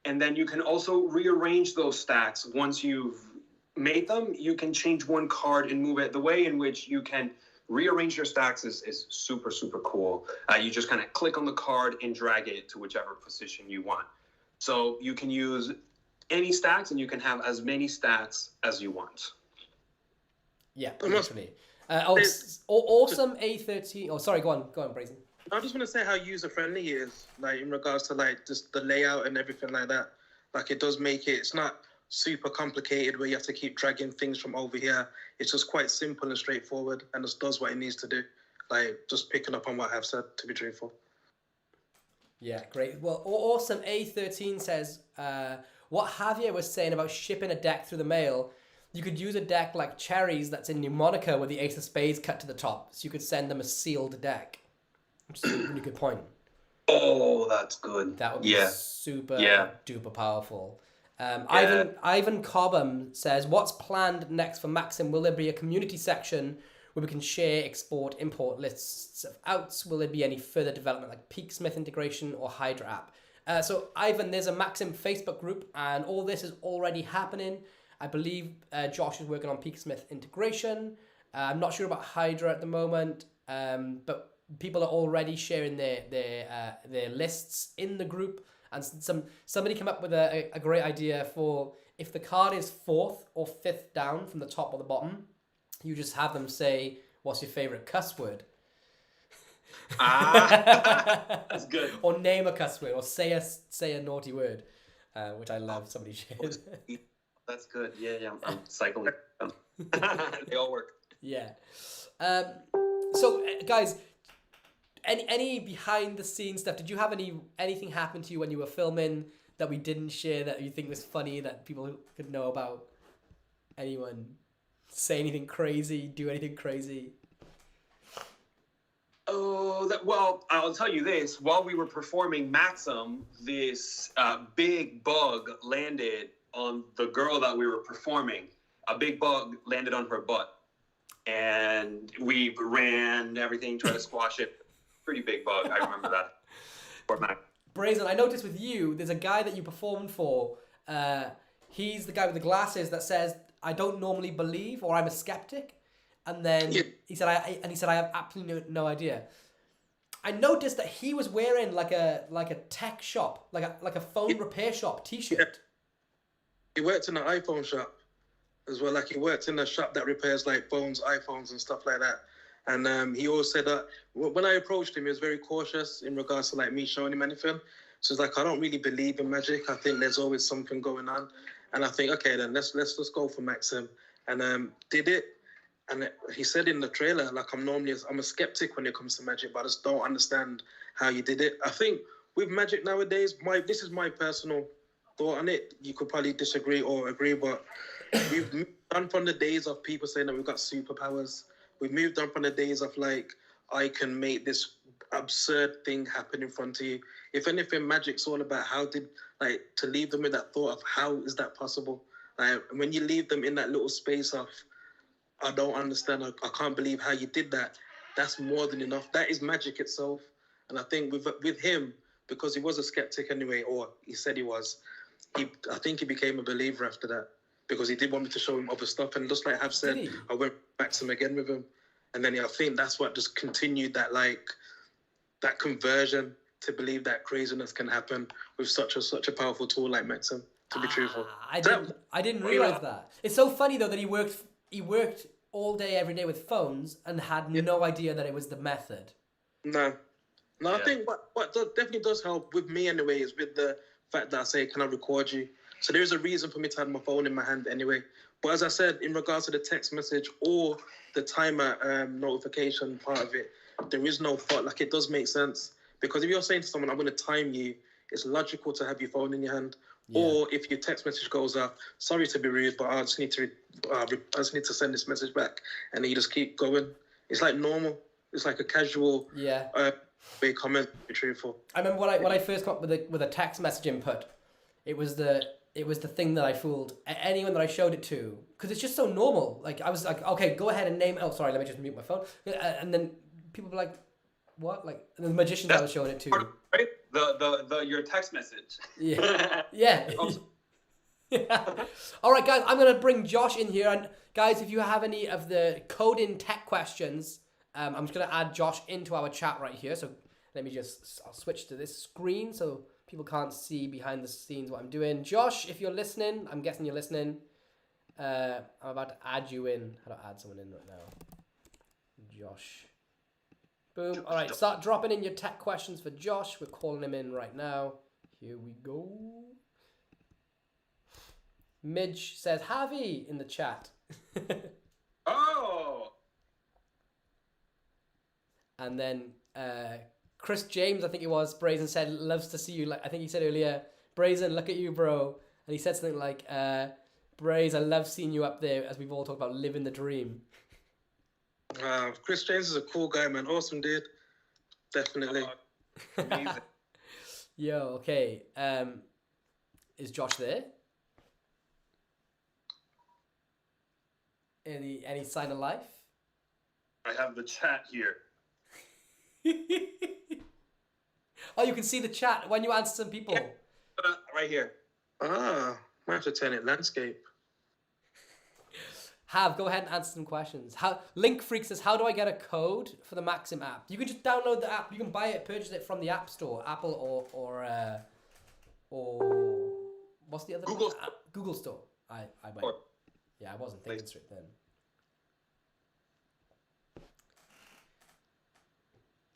And then you can also rearrange those stacks. Once you've made them, you can change one card and move it. The way in which you can rearrange your stacks is super, super cool. You just kind of click on the card and drag it to whichever position you want. So you can use any stacks and you can have as many stacks as you want. Yeah, literally. Awesome A13. Oh, sorry, go on, Brazen. I just want to say how user-friendly it is, like in regards to like just the layout and everything like that. Like it does make it, it's not super complicated where you have to keep dragging things from over here. It's just quite simple and straightforward and just does what it needs to do. Like just picking up on what I've said, to be truthful. Yeah, great. Well, Awesome A13 says, what Javier was saying about shipping a deck through the mail, you could use a deck like Cherries that's in Mnemonica with the Ace of Spades cut to the top. So you could send them a sealed deck. Which is a really good point. Oh, that's good. That would be super duper powerful. Ivan Cobham says, what's planned next for Maxim? Will there be a community section where we can share, export, import lists of outs? Will there be any further development like Peaksmith integration or Hydra app? So Ivan, there's a Maxim Facebook group and all this is already happening. I believe Josh is working on Peaksmith integration. I'm not sure about Hydra at the moment, but people are already sharing their lists in the group, and somebody came up with a great idea for if the card is 4th or 5th down from the top or the bottom, you just have them say, what's your favorite cuss word? That's good. Or name a cuss word, or say a naughty word, which I love. Somebody shared. That's good. Yeah. I'm cycling. They all work. Yeah. So guys, any behind the scenes stuff? Did you have anything happen to you when you were filming that we didn't share that you think was funny that people could know about? Anyone say anything crazy? Do anything crazy? Oh, well, I'll tell you this. While we were performing Maxim, this big bug landed on the girl that we were performing. A big bug landed on her butt. And we ran everything, tried to squash it. Pretty big bug. I remember that. For Max. Brazen, I noticed with you, there's a guy that you performed for. He's the guy with the glasses that says, I don't normally believe, or I'm a skeptic. And then he said, I have absolutely no idea. I noticed that he was wearing like a tech shop, like a phone repair shop T-shirt. Yeah. He worked in an iPhone shop as well. Like he worked in a shop that repairs like phones, iPhones, and stuff like that. And he always said that when I approached him, he was very cautious in regards to like me showing him anything. So it's like, I don't really believe in magic. I think there's always something going on. And I think, okay, then let's just go for Maxim. And did it. And he said in the trailer, like I'm a skeptic when it comes to magic, but I just don't understand how you did it. I think with magic nowadays, this is my personal thought on it. You could probably disagree or agree, but we've moved on from the days of people saying that we've got superpowers. We've moved on from the days of like, I can make this absurd thing happen in front of you. If anything, magic's all about to leave them with that thought of how is that possible? Like when you leave them in that little space of, I don't understand, I can't believe how you did that. That's more than enough. That is magic itself. And I think with him, because he was a skeptic anyway, or he said he was, I think he became a believer after that. Because he did want me to show him other stuff. And just like I've said, I went back to him again with him. And then I think that's what just continued that conversion to believe that craziness can happen with such a powerful tool like Maxim, to be truthful. I didn't realize that. It's so funny though that he worked all day, every day with phones and had no idea that it was the method. No, I think what definitely does help with me anyway is with the fact that I say, can I record you? So there's a reason for me to have my phone in my hand anyway. But as I said, in regards to the text message or the timer notification part of it, there is no thought. Like it does make sense. Because if you're saying to someone, I'm going to time you, it's logical to have your phone in your hand. Yeah. Or if your text message goes off, sorry to be rude, but I just need to send this message back, and then you just keep going. It's like normal. It's like a casual way comment. To be truthful. I remember when I first got with a text message input, it was the it was the thing that I fooled anyone that I showed it to, because it's just so normal. Like I was like, okay, go ahead and name. Oh, sorry, let me just mute my phone. And then people were like, what? Like, and the magicians I was showing it to. Right? The your text message. Yeah. Yeah. Yeah. All right, guys, I'm gonna bring Josh in here, and guys, if you have any of the coding tech questions, I'm just gonna add Josh into our chat right here. So let me I'll switch to this screen so people can't see behind the scenes what I'm doing. Josh, if you're listening, I'm guessing you're listening. I'm about to add you in. How do I add someone in right now? Josh. Boom. All right, start dropping in your tech questions for Josh. We're calling him in right now. Here we go. Midge says, Javi in the chat. Oh. And then Chris James, I think it was, Brazen said, loves to see you. Like I think he said earlier, Brazen, look at you, bro. And he said something like, Braze, I love seeing you up there as we've all talked about living the dream. Chris James is a cool guy, man. Awesome dude. Definitely. Amazing. Yo, okay. Is Josh there? Any sign of life? I have the chat here. Oh, you can see the chat when you answer some people. Yeah. Right here. Might have to turn it landscape. Go ahead and answer some questions. Link Freak says, how do I get a code for the Maxim app? You can just download the app. You can buy it, purchase it from the App Store, Apple or what's the other Google one? Google Store. I went. Yeah, I wasn't thinking straight then.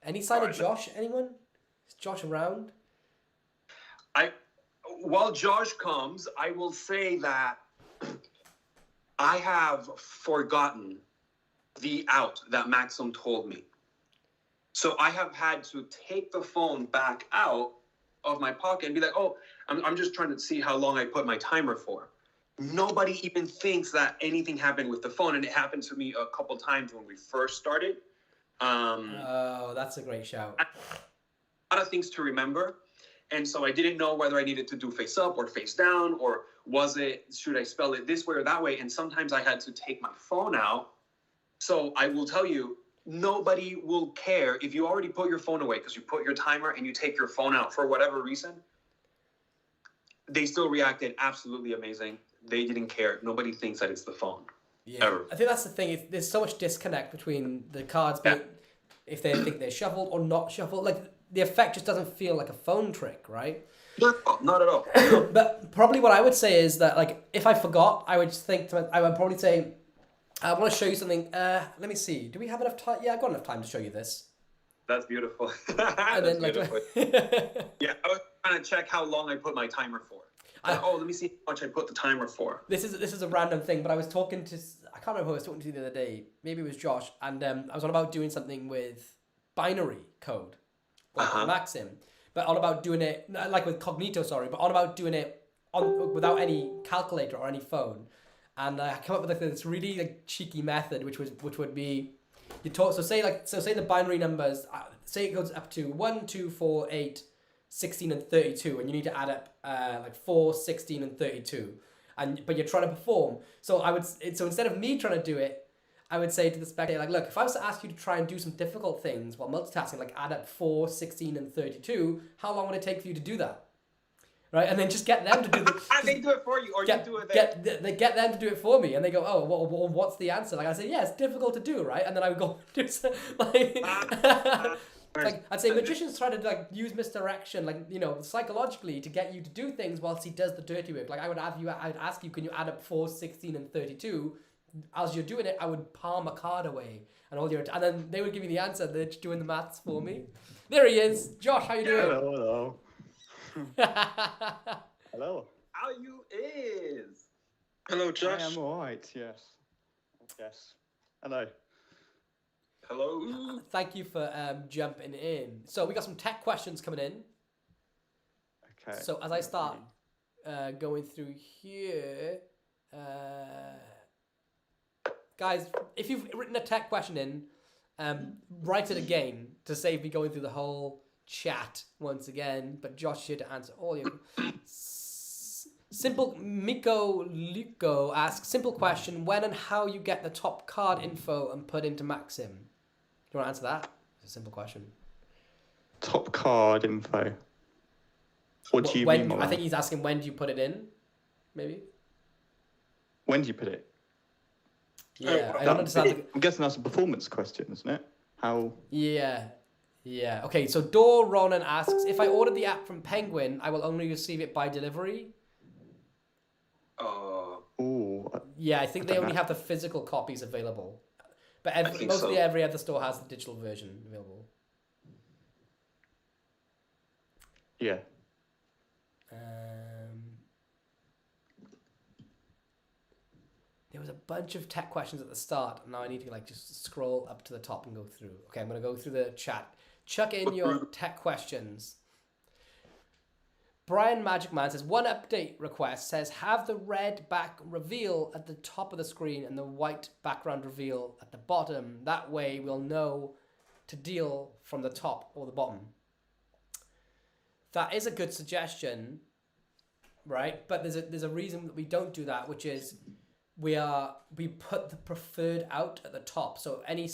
Any sign of Josh? Anyone? Is Josh around? While Josh comes, I will say that I have forgotten the out that Maxim told me. So I have had to take the phone back out of my pocket and be like, oh, I'm just trying to see how long I put my timer for. Nobody even thinks that anything happened with the phone. And it happened to me a couple times when we first started. Oh, that's a great shout. A lot of things to remember. And so I didn't know whether I needed to do face up or face down, or should I spell it this way or that way? And sometimes I had to take my phone out. So I will tell you, nobody will care if you already put your phone away because you put your timer and you take your phone out for whatever reason. They still reacted absolutely amazing. They didn't care. Nobody thinks that it's the phone. Yeah, ever. I think that's the thing. There's so much disconnect between the cards being, if they think they're shuffled or not shuffled. Like, the effect just doesn't feel like a phone trick, right? Not at all. But probably what I would say is that, like, if I forgot, I would probably say, I want to show you something. Let me see. Do we have enough time? Yeah, I've got enough time to show you this. That's beautiful. That's beautiful. Yeah, I was trying to check how long I put my timer for. Let me see how much I put the timer for. This is a random thing, but I was talking to, I can't remember who I was talking to the other day. Maybe it was Josh, and I was on about doing something with binary code, like Maxim, but on about doing it like with Cognito, but on about doing it without any calculator or any phone, and I came up with this really cheeky method, which would be, say the binary numbers, say it goes up to 1, 2, 4, 8. 16 and 32, and you need to add up 4, 16 and 32, but you're trying to perform. So instead of me trying to do it, I would say to the spectator, like, look, if I was to ask you to try and do some difficult things while multitasking, like add up 4, 16 and 32, how long would it take for you to do that? Right, and then just get them to do the. They do it for you, or you do it. Get them to do it for me, and they go, oh, well, what's the answer? Like I say, yeah, it's difficult to do, right? And then I would go do some, like. Like, I'd say magicians try to use misdirection, psychologically to get you to do things whilst he does the dirty work. Like I'd ask you, can you add up 4, 16 and 32? As you're doing it, I would palm a card away and then they would give me the answer. They're just doing the maths for me. There he is. Josh, how you doing? Hello. Hello. How you is? Hello, Josh. I am alright, yes. Hello. Hello. Thank you for jumping in. So we got some tech questions coming in. Okay. So as I start going through here, guys, if you've written a tech question in, write it again to save me going through the whole chat once again. But Josh is here to answer all your. Simple Miko Luco asks, simple question, when and how you get the top card info and put into Maxim? Do you want to answer that? It's a simple question. Top card info. What do you when, mean by I think that? he's asking when do you put it in, maybe? When do you put it? Yeah, I don't understand. I'm guessing that's a performance question, isn't it? How? Yeah. Okay, so Dor Ronan asks, if I ordered the app from Penguin, I will only receive it by delivery? Ooh. Yeah, I think they don't only know. have the physical copies available. But think mostly so. every other store has the digital version available. Yeah. There was a bunch of tech questions at the start. Now I need to just scroll up to the top and go through. Okay, I'm going to go through the chat. Chuck in your tech questions. Brian Magic Man says, one update request says, have the red back reveal at the top of the screen and the white background reveal at the bottom. That way we'll know to deal from the top or the bottom. That is a good suggestion, right? But there's a reason that we don't do that, which is we put the preferred out at the top. So any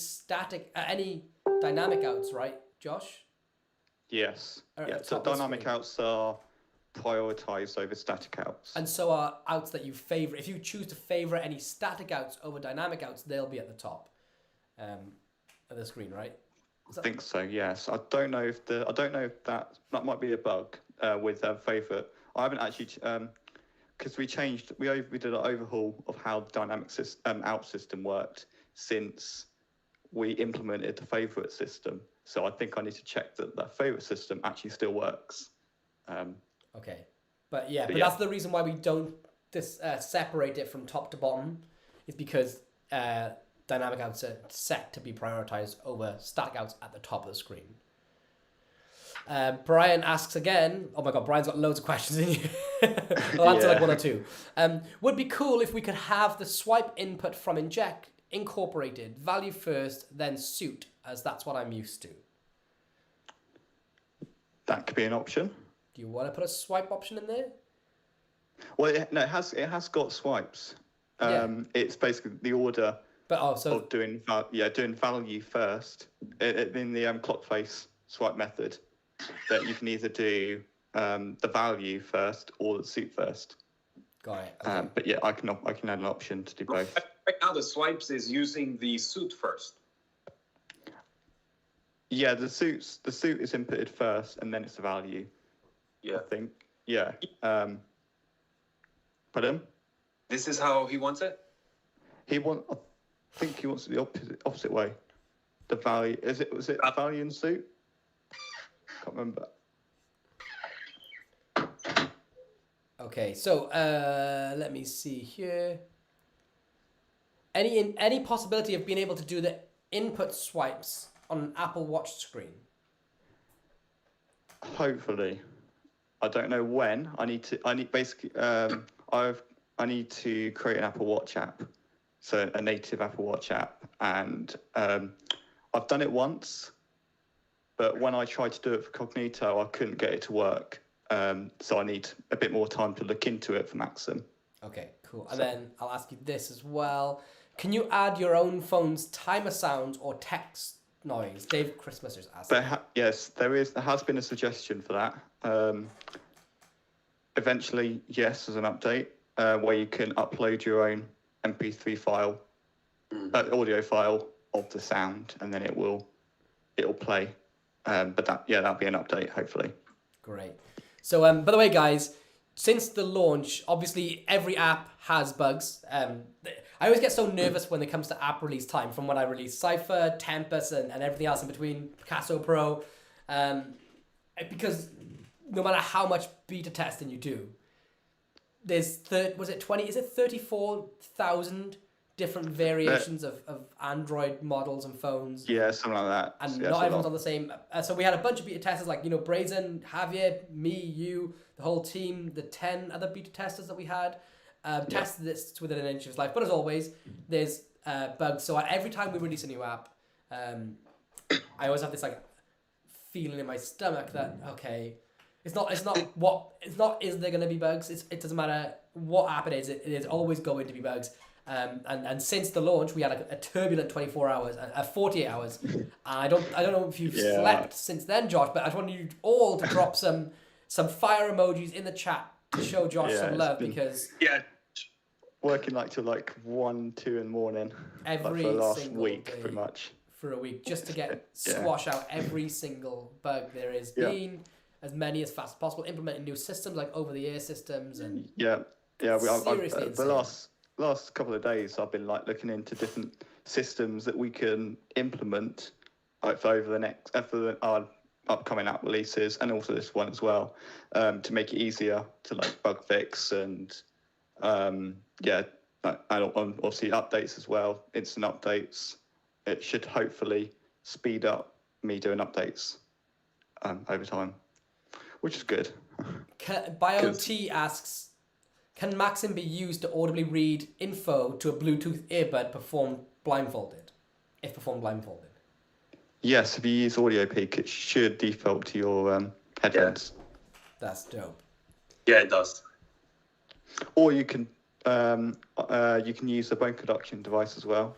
dynamic outs, right, Josh? Yes. Or Yeah. at the So top of the dynamic screen. outs are prioritized over static outs. And so are outs that you favor. If you choose to favor any static outs over dynamic outs, they'll be at the top of the screen, right? I think so. Yes. I don't know if that might be a bug with favorite. I haven't actually because we did an overhaul of how the dynamic out system worked since we implemented the favorite system. So I think I need to check that the favorite system actually still works. Okay, but that's the reason why we don't separate it from top to bottom, is because dynamic outs are set to be prioritized over static outs at the top of the screen. Brian asks again. Oh my god, Brian's got loads of questions in here. I'll answer like one or two. Would be cool if we could have the swipe input from inject incorporated, value first, then suit, as that's what I'm used to. That could be an option. Do you want to put a swipe option in there? Well, it has got swipes. It's basically the order of doing value first in the clock face swipe method. That you can either do the value first or the suit first. Got it. Okay. But yeah, I can add an option to do both. Right now, the swipes is using the suit first. Yeah, the suit is inputted first, and then it's the value. Yeah. I think. Yeah. Pardon? This is how he wants it? I think he wants it the opposite way. The value was it value and suit? Can't remember. Okay, so let me see here. Any possibility of being able to do the input swipes on an Apple Watch screen? Hopefully. I don't know when. I need to create an Apple Watch app, so a native Apple Watch app, and I've done it once, but when I tried to do it for Cognito, I couldn't get it to work. So I need a bit more time to look into it for Maxim. Okay, cool. And then I'll ask you this as well. Can you add your own phone's timer sounds or text noise? Dave Christmas is asking. Yes, there has been a suggestion for that. Eventually, yes, as an update where you can upload your own MP3 file, audio file of the sound, and then it'll play. But that'll be an update, hopefully. Great. So, by the way, guys, since the launch, obviously every app has bugs. I always get so nervous when it comes to app release time, from when I release Cypher, Tempest, and everything else in between, Picasso Pro, because no matter how much beta testing you do, there's 34,000 different variations of Android models and phones. Yeah, something like that. And not everyone's on the same. So we had a bunch of beta testers, like, Brazen, Javier, me, you, the whole team, the 10 other beta testers that we had. Tested this within an inch of its life. But as always, there's bugs. So every time we release a new app, I always have this feeling in my stomach that, okay, It's not. It's not what. It's not. Is there going to be bugs? It doesn't matter what app it is. It is always going to be bugs. And since the launch, we had a turbulent 24 hours, 48 hours. I don't know if you've slept since then, Josh, but I just want you all to drop some fire emojis in the chat to show Josh some love because working like till like 1, 2 in the morning every for the last single week, day pretty much. for a week just to get squash out every single bug there is been. As many as fast as possible, implementing new systems like over-the-air systems and the last couple of days I've been like looking into different systems that we can implement like for our upcoming app releases and also this one as well, to make it easier to like bug fix and obviously updates as well, instant updates. It should hopefully speed up me doing updates over time, which is good. BioT asks, can Maxim be used to audibly read info to a Bluetooth earbud performed blindfolded? If performed blindfolded. Yes, if you use Audio Peak, it should default to your headphones. Yeah. That's dope. Yeah, it does. Or you can use the bone conduction device as well.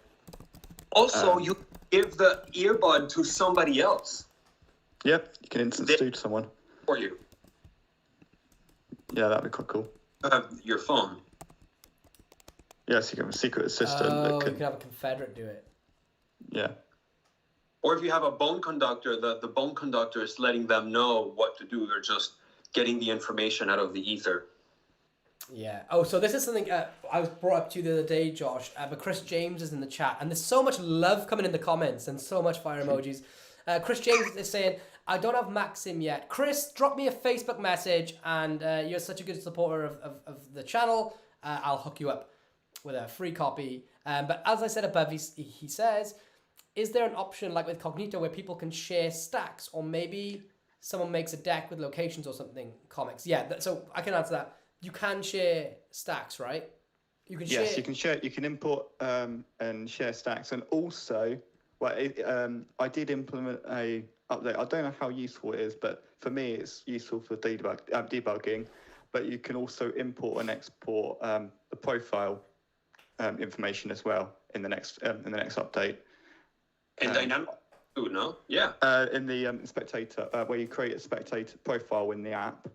Also, you give the earbud to somebody else. Yep, you can instant stew to someone. For you. Yeah, that'd be quite cool. Your phone. Yes, you can have a secret assistant. You can have a Confederate do it. Yeah. Or if you have a bone conductor, the bone conductor is letting them know what to do. They're just getting the information out of the ether. Yeah. Oh, so this is something I was brought up to the other day, Josh. But Chris James is in the chat, and there's so much love coming in the comments and so much fire emojis. Chris James is saying, I don't have Maxim yet. Chris, drop me a Facebook message, and you're such a good supporter of the channel. I'll hook you up with a free copy. But as I said above, he says, is there an option like with Cognito where people can share stacks, or maybe someone makes a deck with locations or something, comics? Yeah, so I can answer that. You can share stacks, right? You can you can share. You can import and share stacks, and also, I did implement a update. I don't know how useful it is, but for me, it's useful for debugging. But you can also import and export the profile information as well in the next update. And dynamic too, no? Yeah. In the spectator, where you create a spectator profile in the app,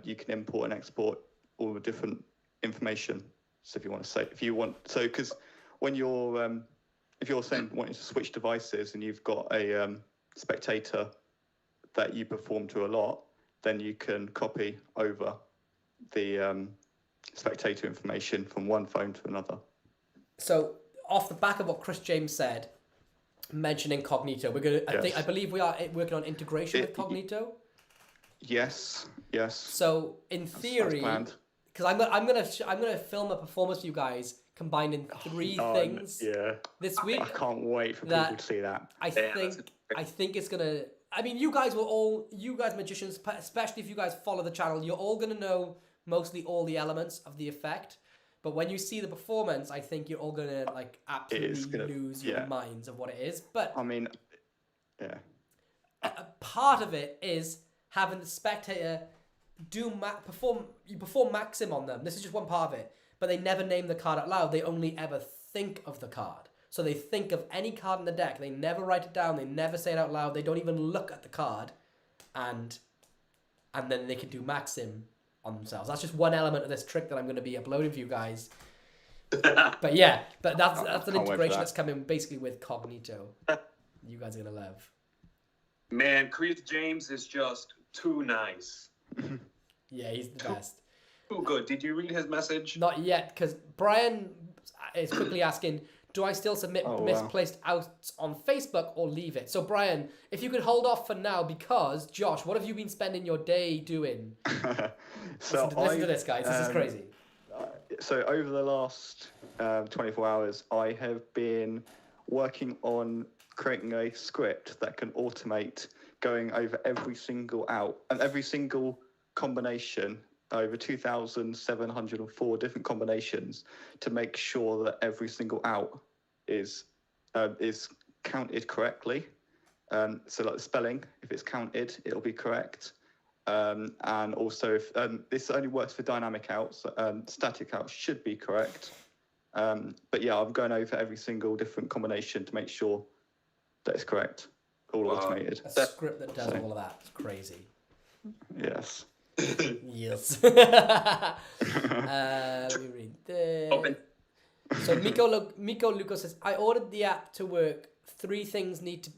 you can import and export all the different information. So because when you're if you're wanting to switch devices and you've got a spectator that you perform to a lot, then you can copy over the spectator information from one phone to another. So off the back of what Chris James said, mentioning Cognito, we're gonna. I believe we are working on integration with Cognito. Yes. So in theory, because I'm gonna film a performance for you guys combining three things this week. I can't wait for people to see that. I think it's gonna. I mean, you guys magicians, especially if you guys follow the channel, you're all gonna know mostly all the elements of the effect. But when you see the performance, I think you're all gonna like absolutely lose your minds of what it is. But I mean, yeah. A part of it is having the spectator perform Maxim on them. This is just one part of it. But they never name the card out loud. They only ever think of the card. So they think of any card in the deck. They never write it down. They never say it out loud. They don't even look at the card, and then they can do Maxim on themselves. That's just one element of this trick that I'm going to be uploading for you guys. But that's an integration that's coming basically with Cognito. You guys are going to love. Man, Chris James is just too nice. Yeah, he's the best. Too good. Did you read his message? Not yet, because Brian is quickly asking, do I still submit misplaced outs on Facebook or leave it? So Brian, if you could hold off for now, because Josh, what have you been spending your day doing? Listen to this, guys. This is crazy. So over the last 24 hours, I have been working on creating a script that can automate going over every single out and every single combination, over 2,704 different combinations, to make sure that every single out is counted correctly. So like the spelling, if it's counted, it'll be correct. And also, if this only works for dynamic outs, static outs should be correct. But yeah, I'm going over every single different combination to make sure that it's correct. All automated. A script that does all of that. It's crazy. Yes. Yes. Let me read this. Open. So Miko Luco says, I ordered the app to work. 3 things need to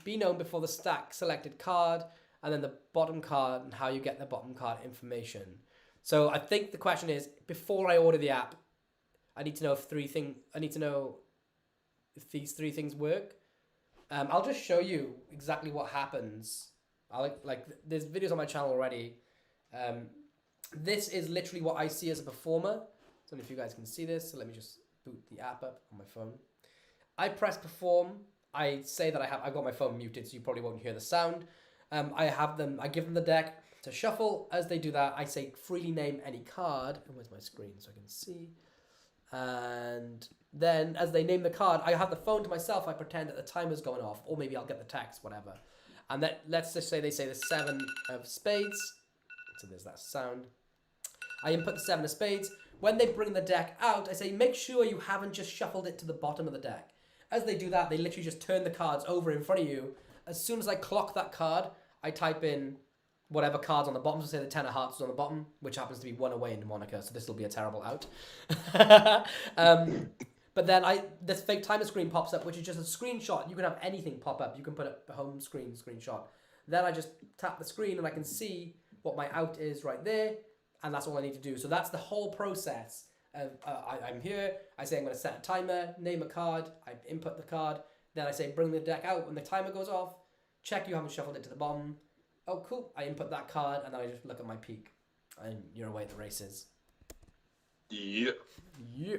be known before the stack selected card, and then the bottom card and how you get the bottom card information. So I think the question is, before I order the app, I need to know if these 3 things work. I'll just show you exactly what happens. There's videos on my channel already. This is literally what I see as a performer. I don't know if you guys can see this, so let me just boot the app up on my phone. I press perform. I say that I've got my phone muted, so you probably won't hear the sound. I give them the deck to shuffle. As they do that, I say freely name any card. And where's my screen so I can see? And then as they name the card, I have the phone to myself. I pretend that the timer's going off, or maybe I'll get the text, whatever. And let's just say they say the 7 of spades. So there's that sound. I input the 7 of spades. When they bring the deck out, I say, make sure you haven't just shuffled it to the bottom of the deck. As they do that, they literally just turn the cards over in front of you. As soon as I clock that card, I type in whatever card's on the bottom. So say the 10 of hearts is on the bottom, which happens to be 1 away in Monica, so this will be a terrible out. But then this fake timer screen pops up, which is just a screenshot. You can have anything pop up. You can put a home screenshot. Then I just tap the screen and I can see what my out is right there. And that's all I need to do. So that's the whole process. I'm here. I say I'm going to set a timer, name a card. I input the card. Then I say bring the deck out when the timer goes off. Check you haven't shuffled it to the bottom. Oh, cool. I input that card and then I just look at my peak. And you're away at the races. Yeah. Yeah.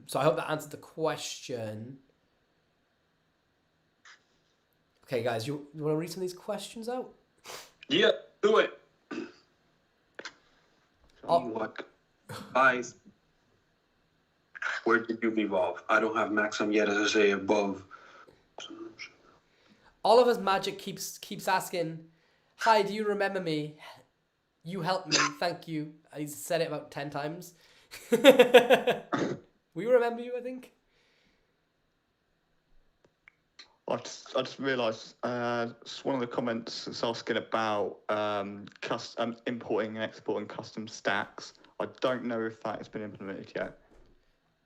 So I hope that answered the question. Okay, guys, you want to read some of these questions out? Yeah, do it. What? Guys, where did you evolve? I don't have Maxim yet, as I say above. Oliver's Magic keeps asking, hi, do you remember me? You helped me, thank you. He's said it about 10 times. We remember you, I think. I just realised one of the comments is asking about importing and exporting custom stacks. I don't know if that has been implemented yet.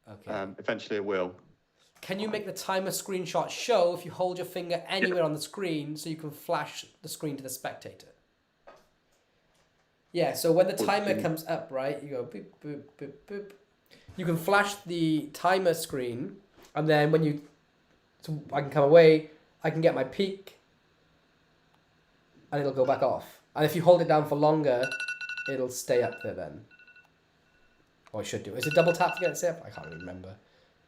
Okay. Eventually it will. Can you make the timer screenshot show if you hold your finger anywhere on the screen so you can flash the screen to the spectator? Yeah, so when the timer comes up, right, you go boop, boop, boop, boop. You can flash the timer screen, and then when so I can come away, I can get my peak, and it'll go back off. And if you hold it down for longer, it'll stay up there then. Or it should do. Is it double tap to get it set up? I can't really remember.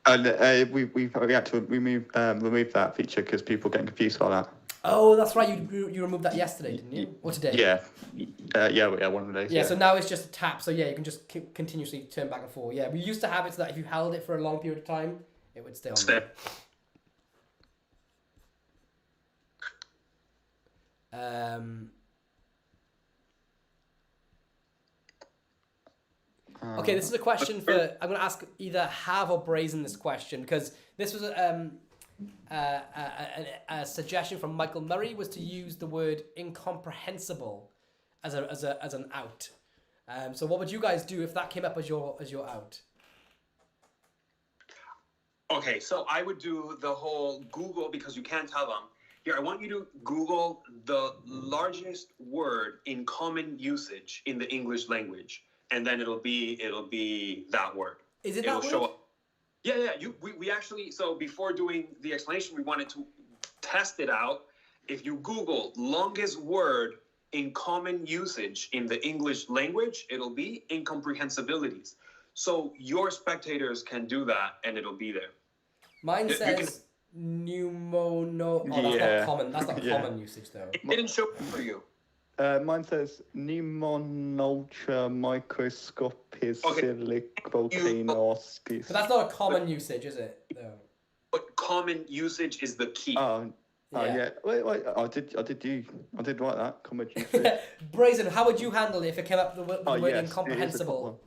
And we had to remove that feature because people are getting confused by that. Oh, that's right. You removed that yesterday, didn't you? Or today? Yeah, one of the days. Yeah, so now it's just a tap. So yeah, you can just continuously turn back and forth. Yeah, we used to have it so that if you held it for a long period of time, it would stay on there. Okay, this is a question for... I'm going to ask either Have or Brazen this question, because this was a suggestion from Michael Murray, was to use the word incomprehensible as an out. So what would you guys do if that came up as your out? Okay, so I would do the whole Google, because you can't tell them. Here, I want you to Google the largest word in common usage in the English language, and then it'll be that word. Is it it'll that show word? up. Yeah. We actually, so before doing the explanation, we wanted to test it out. If you Google longest word in common usage in the English language, it'll be incomprehensibilities. So your spectators can do that, and it'll be there. Mine says pneumono. Oh, that's not common. That's not common usage though. It didn't show up for you. Mine says pneumonultra microscopic volcanoskis. But that's not a common usage, is it? No. But common usage is the key. Oh, Oh Yeah. yeah. Wait. I did write that. Comma G3. Brazen, how would you handle it if it came up with the Oh word yes, it is a top one. incomprehensible?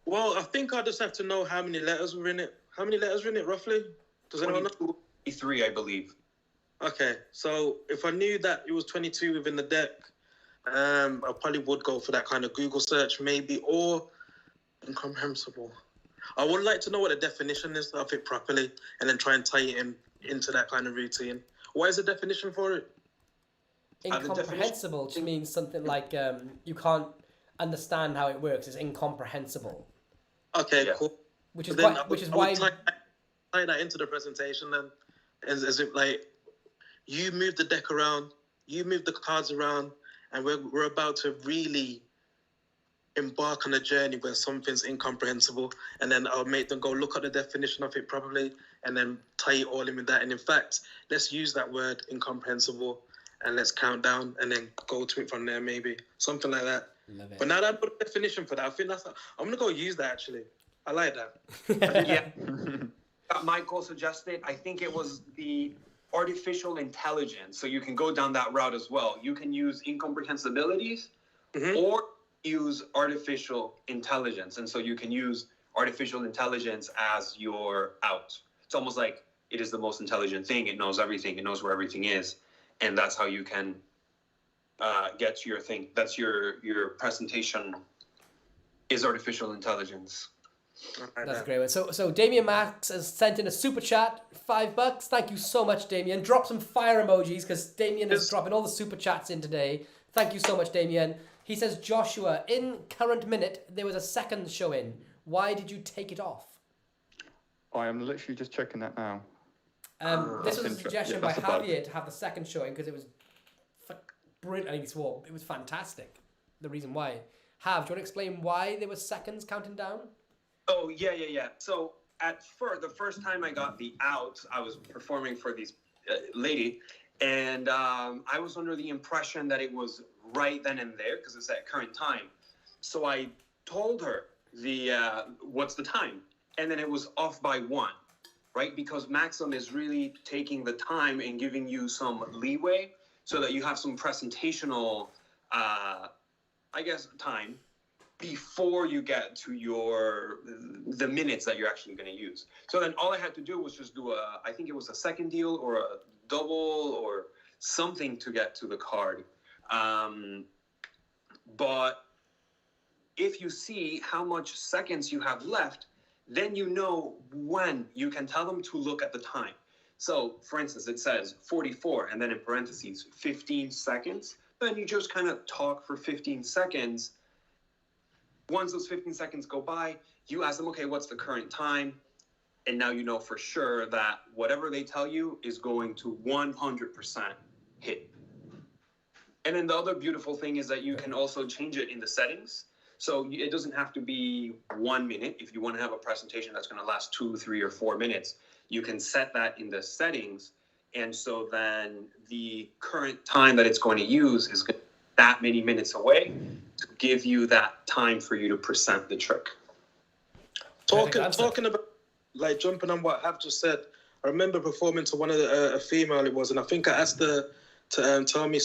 Well, I think I just have to know how many letters were in it. How many letters were in it, roughly? Does anyone know? 23, I believe. Okay, so if I knew that it was 22 within the deck, I probably would go for that kind of Google search, maybe, or incomprehensible. I would like to know what the definition is of it properly, and then try and tie it into that kind of routine. What is the definition for it? Incomprehensible just means something like you can't understand how it works. It's incomprehensible. Okay, Yeah. cool. Which is Then why. I would- Which is I would why. tie that into the presentation then, as if like you move the deck around, you move the cards around, and we're about to really embark on a journey where something's incomprehensible, and then I'll make them go look at the definition of it properly, and then tie it all in with that. And in fact, let's use that word incomprehensible, and let's count down, and then go to it from there, maybe something like that. Love it. But now that I put a definition for that, I think I'm gonna go use that actually. I like that. Yeah. Michael suggested, I think it was the artificial intelligence. So you can go down that route as well. You can use incomprehensibilities or use artificial intelligence. And so you can use artificial intelligence as your out. It's almost like it is the most intelligent thing. It knows everything. It knows where everything is. And that's how you can get to your thing. That's your presentation is artificial intelligence. That's a great one. So Damien Max has sent in a super chat, $5. Thank you so much, Damien. Drop some fire emojis because Damien is dropping all the super chats in today. Thank you so much, Damien. He says, Joshua, in current minute, there was a second show in. Why did you take it off? I am literally just checking that now. This was a That's suggestion yeah, by that's a bug. Javier to have the second showing because it was brilliant. I think he swore it was fantastic. The reason why. Hav, do you want to explain why there was seconds counting down? Oh, yeah. So at first, the first time I got the out, I was performing for this lady, and I was under the impression that it was right then and there because it's at current time. So I told her what's the time, and then it was off by 1, right? Because Maxim is really taking the time and giving you some leeway so that you have some presentational, time before you get to the minutes that you're actually going to use. So then all I had to do was just do I think it was a second deal or a double or something to get to the card. But if you see how much seconds you have left, then you know when you can tell them to look at the time. So for instance, it says 44 and then in parentheses, 15 seconds. Then you just kind of talk for 15 seconds. Once those 15 seconds go by, you ask them, okay, what's the current time? And now you know for sure that whatever they tell you is going to 100% hit. And then the other beautiful thing is that you can also change it in the settings. So it doesn't have to be 1 minute. If you want to have a presentation that's going to last 2, 3, or 4 minutes, you can set that in the settings. And so then the current time that it's going to use is that many minutes away to give you that time for you to present the trick. Talking about, like, jumping on what I've just said, I remember performing to one of a female it was, and I think I asked her to tell me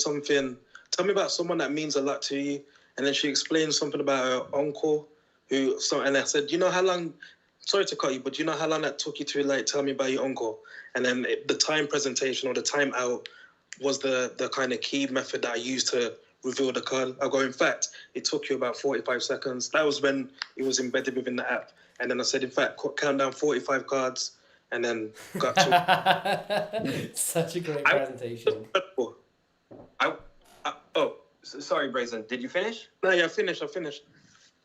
about someone that means a lot to you, and then she explained something about her uncle, and I said, you know how long, sorry to cut you, but do you know how long that took you to, like, tell me about your uncle? And then the time presentation or the time out was the kind of key method that I used to reveal the card. I go, in fact, it took you about 45 seconds. That was when it was embedded within the app. And then I said, in fact, count down 45 cards, and then got to... Such a great presentation. Sorry, Brazen. Did you finish? No, yeah, I finished.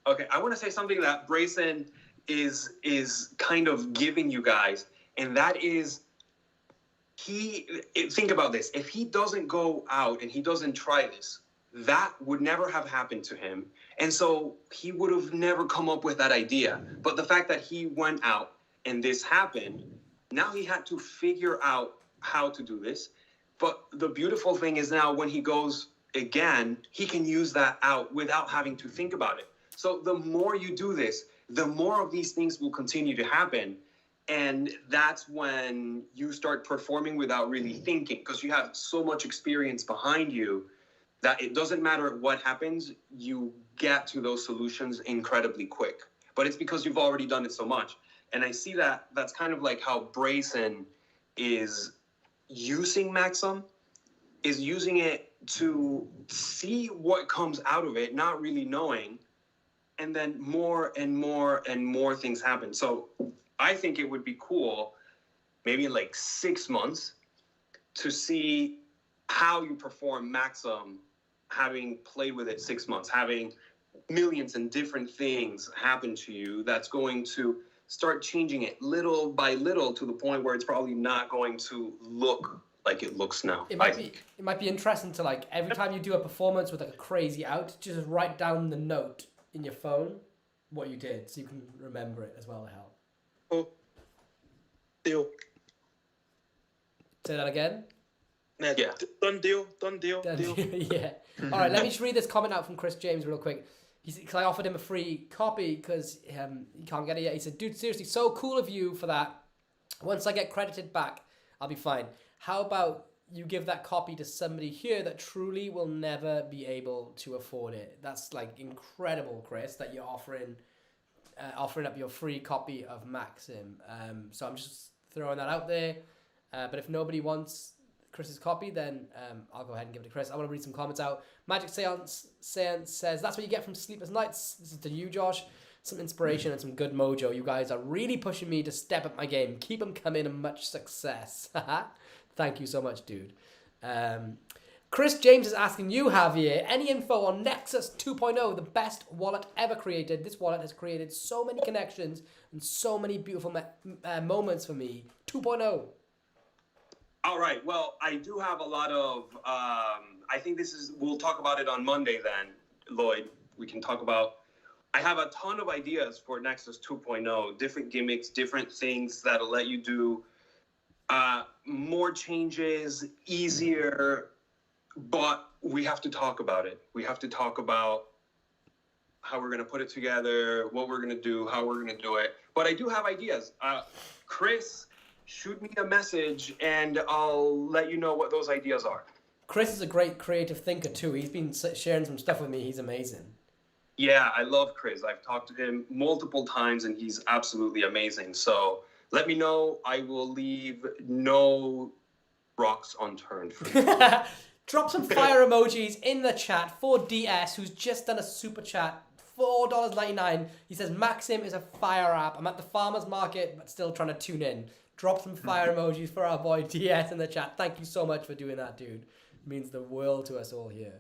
Okay, I want to say something that Brazen is kind of giving you guys, and that is think about this. If he doesn't go out and he doesn't try this, that would never have happened to him. And so he would have never come up with that idea. But the fact that he went out and this happened, now he had to figure out how to do this. But the beautiful thing is now when he goes again, he can use that out without having to think about it. So the more you do this, the more of these things will continue to happen. And that's when you start performing without really thinking, because you have so much experience behind you that it doesn't matter what happens, you get to those solutions incredibly quick. But it's because you've already done it so much. And I see that that's kind of like how Brayson is using Maxim, is using it to see what comes out of it, not really knowing. And then more and more and more things happen. So I think it would be cool, maybe in like 6 months, to see how you perform Maxim, having played with it 6 months, having millions and different things happen to you that's going to start changing it little by little to the point where it's probably not going to look like it looks now. It might be interesting to, like, every time you do a performance with like a crazy out, just write down the note in your phone what you did, so you can remember it as well. Help. Oh, deal. Say that again. Nah, Yeah. Done deal. Deal. Yeah. All right. Let me just read this comment out from Chris James real quick. Because I offered him a free copy because he can't get it yet. He said, "Dude, seriously, so cool of you for that. Once I get credited back, I'll be fine. How about you give that copy to somebody here that truly will never be able to afford it?" That's like incredible, Chris, that you're offering up your free copy of Maxim. So I'm just throwing that out there. But if nobody wants Chris's copy, then I'll go ahead and give it to Chris. I want to read some comments out. Magic Seance says, "That's what you get from sleepless nights." This is to you, Josh. Some inspiration and some good mojo. You guys are really pushing me to step up my game. Keep them coming and much success. Thank you so much, dude. Chris James is asking you, Javier, any info on Nexus 2.0, the best wallet ever created? This wallet has created so many connections and so many beautiful moments for me. 2.0. All right. Well, I do have a lot of, I think we'll talk about it on Monday then, Lloyd. We can talk about, I have a ton of ideas for Nexus 2.0, different gimmicks, different things that'll let you do more changes, easier, but we have to talk about it. We have to talk about how we're going to put it together, what we're going to do, how we're going to do it. But I do have ideas. Chris, shoot me a message and I'll let you know what those ideas are. Chris is a great creative thinker too. He's been sharing some stuff with me. He's amazing. Yeah, I love Chris. I've talked to him multiple times and he's absolutely amazing. So let me know. I will leave no rocks unturned for you. Drop some fire emojis in the chat for DS, who's just done a super chat, $4.99. He says, "Maxim is a fire app. I'm at the farmer's market, but still trying to tune in." Drop some fire emojis for our boy DS in the chat. Thank you so much for doing that, dude. It means the world to us all here.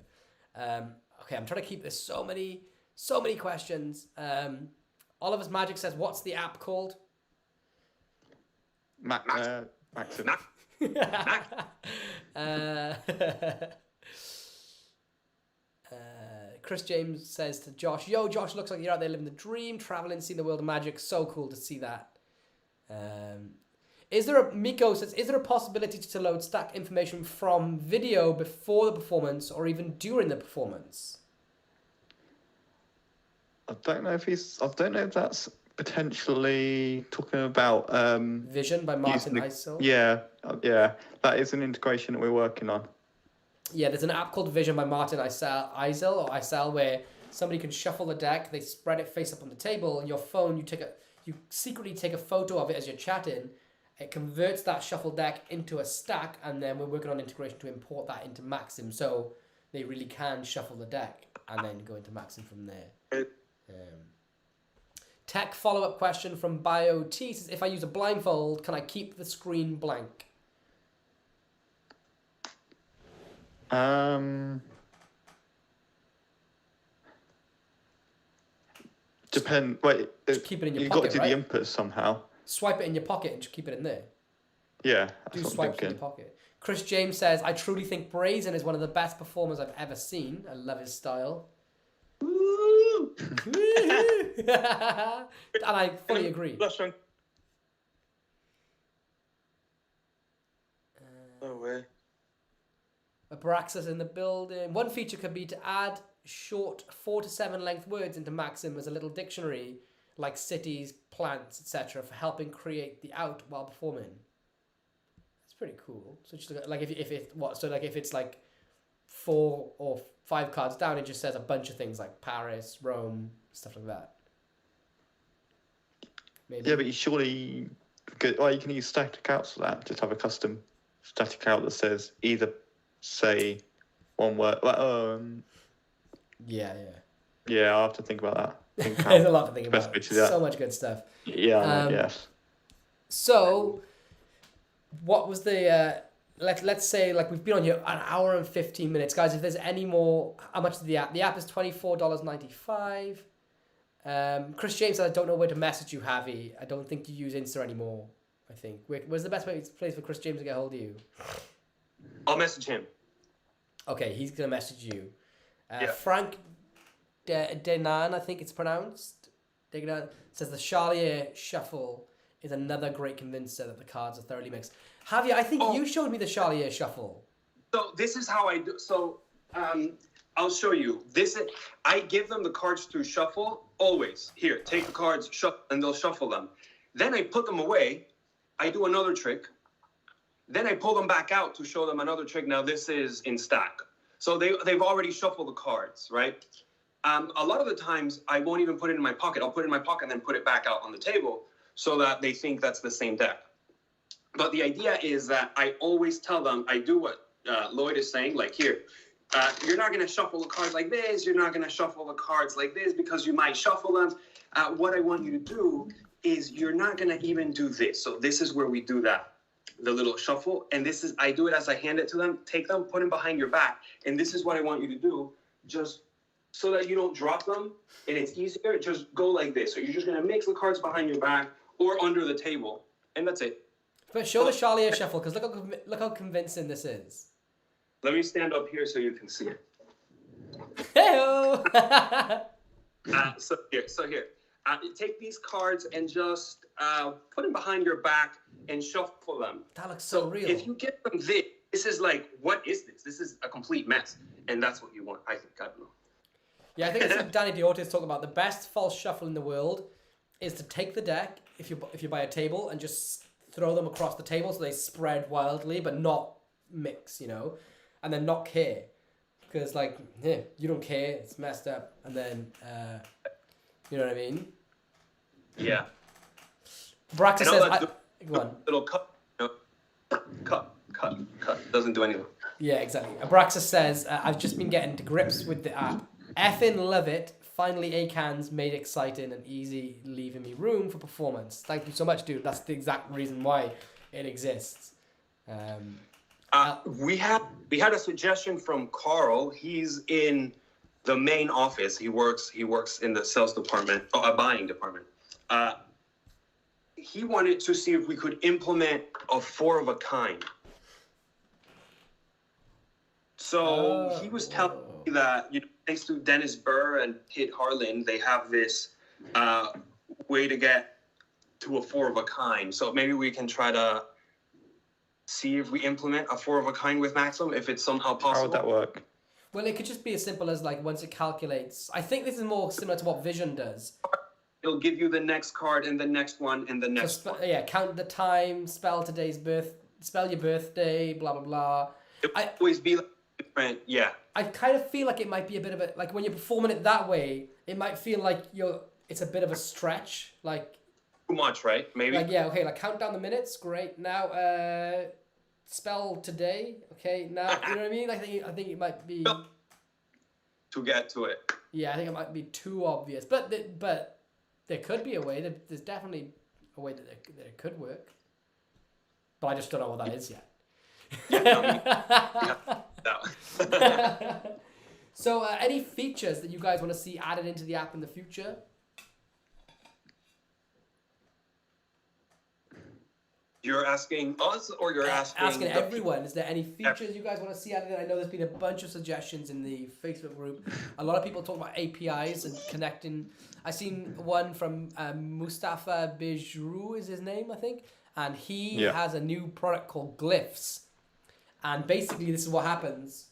Okay, I'm trying to keep this so many questions. Oliver's Magic says, "What's the app called?" Maxim. Chris James says to Josh, "Yo, Josh, looks like you're out there living the dream, traveling, seeing the world of magic. So cool to see that." Miko says, "Is there a possibility to load stack information from video before the performance or even during the performance?" I don't know if that's potentially talking about Vision by Martin Eisel. Yeah, that is an integration that we're working on. Yeah, there's an app called Vision by Martin Eisel where somebody can shuffle the deck, they spread it face up on the table, and your phone, you secretly take a photo of it as you're chatting. It converts that shuffle deck into a stack, and then we're working on integration to import that into Maxim, so they really can shuffle the deck and then go into Maxim from there. Tech follow-up question from BioT says, "If I use a blindfold, can I keep the screen blank?" Depend. Wait, just keep it in your you've pocket, got to do right? the inputs somehow. Swipe it in your pocket and just keep it in there. Yeah, Do that's what I'm swipes in thinking. your pocket. Chris James says, "I truly think Brazen is one of the best performers I've ever seen. I love his style." And I fully agree. No way. Abraxas in the building. One feature could be to add short 4 to 7 length words into Maxim as a little dictionary like cities, plants, etc., for helping create the out while performing. It's pretty cool. So just like if it's like 4 or 5 cards down, it just says a bunch of things like Paris, Rome, stuff like that. Maybe. Yeah, but you surely could, you can use static outs for that. Just have a custom static out that says either say one word. Yeah. Yeah, I'll have to think about that. There's a lot to think about. So much good stuff. Yeah, yes. So, what was the let's say like we've been on here an hour and 15 minutes, guys. If there's any more, how much is the app? The app is $24.95. Chris James said, I don't know where to message you, Javi. I don't think you use Insta anymore. I think. Where's the best place for Chris James to get hold of you? I'll message him. Okay, he's gonna message you. Yeah. Frank Denan, I think it's pronounced. Denan says the Charlier Shuffle is another great convincer that the cards are thoroughly mixed. Javier, I think you showed me the Charlier Shuffle. So this is how I do. So I'll show you. I give them the cards through shuffle always. Here, take the cards, shuffle, and they'll shuffle them. Then I put them away. I do another trick. Then I pull them back out to show them another trick. Now this is in stack. So they've already shuffled the cards, right? A lot of the times I won't even put it in my pocket. I'll put it in my pocket and then put it back out on the table so that they think that's the same deck. But the idea is that I always tell them, I do what Lloyd is saying, like here, you're not going to shuffle the cards like this. You're not going to shuffle the cards like this because you might shuffle them. What I want you to do is you're not going to even do this. So this is where we do that, the little shuffle. And this is, I do it as I hand it to them, take them, put them behind your back. And this is what I want you to do, just so that you don't drop them and it's easier. Just go like this. So you're just going to mix the cards behind your back or under the table. And that's it. But show the Charlier Shuffle, because look how convincing this is. Let me stand up here so you can see it. Hey-o! So here. Take these cards and just put them behind your back and shuffle them. That looks so real. If you give them this is like, what is this? This is a complete mess. And that's what you want, I think. I don't know. Yeah, I think it's like Danny Diortis talking about the best false shuffle in the world is to take the deck, if you buy a table, and just throw them across the table so they spread wildly, but not mix, and then not care. Because, you don't care, it's messed up, and then, you know what I mean? Yeah. Braxa says, go on. Little cut, cut, doesn't do anything. Yeah, exactly. Abraxa says, I've just been getting to grips with the app. Effing love it. Finally, ACAN's made exciting and easy, leaving me room for performance. Thank you so much, dude. That's the exact reason why it exists. We had a suggestion from Carl. He's in the main office. He works in the sales department, buying department. He wanted to see if we could implement a 4 of a kind. So he was telling me that, thanks to Dennis Burr and Kit Harlan, they have this way to get to a 4 of a kind. So maybe we can try to see if we implement a 4 of a kind with Maxim, if it's somehow possible. How would that work? Well, it could just be as simple as once it calculates. I think this is more similar to what Vision does. It'll give you the next card and the next one and the next one. Yeah, count the time, spell your birthday, blah, blah, blah. It would always be different, yeah. I kind of feel like it might be a bit of a, when you're performing it that way, it might feel like it's a bit of a stretch, too much, right? Maybe. Count down the minutes, great. Now, spell today, okay. Now, you know what I mean? I think it might be to get to it. Yeah, I think it might be too obvious, but there could be a way. There's definitely a way that it could work, but I just don't know what that is yet. So, any features that you guys want to see added into the app in the future? You're asking us, or you're asking everyone? Is there any features you guys want to see added in? I know there's been a bunch of suggestions in the Facebook group. A lot of people talk about APIs and connecting. I seen one from Mustafa Bijrou is his name, I think, and he has a new product called Glyphs. And basically, this is what happens.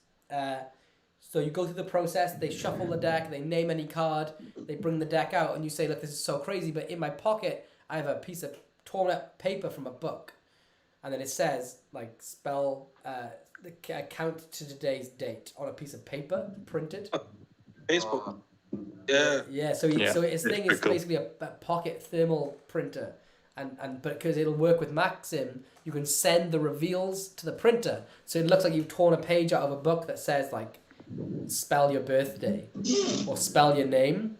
So you go through the process, they shuffle the deck, they name any card, they bring the deck out, and you say, look, this is so crazy, but in my pocket, I have a piece of torn up paper from a book. And then it says, like, spell, count to today's date on a piece of paper, printed. Facebook. Yeah. Yeah, so his thing is basically a pocket thermal printer. But because it'll work with Maxim, you can send the reveals to the printer. So it looks like you've torn a page out of a book that says, like, spell your birthday or spell your name.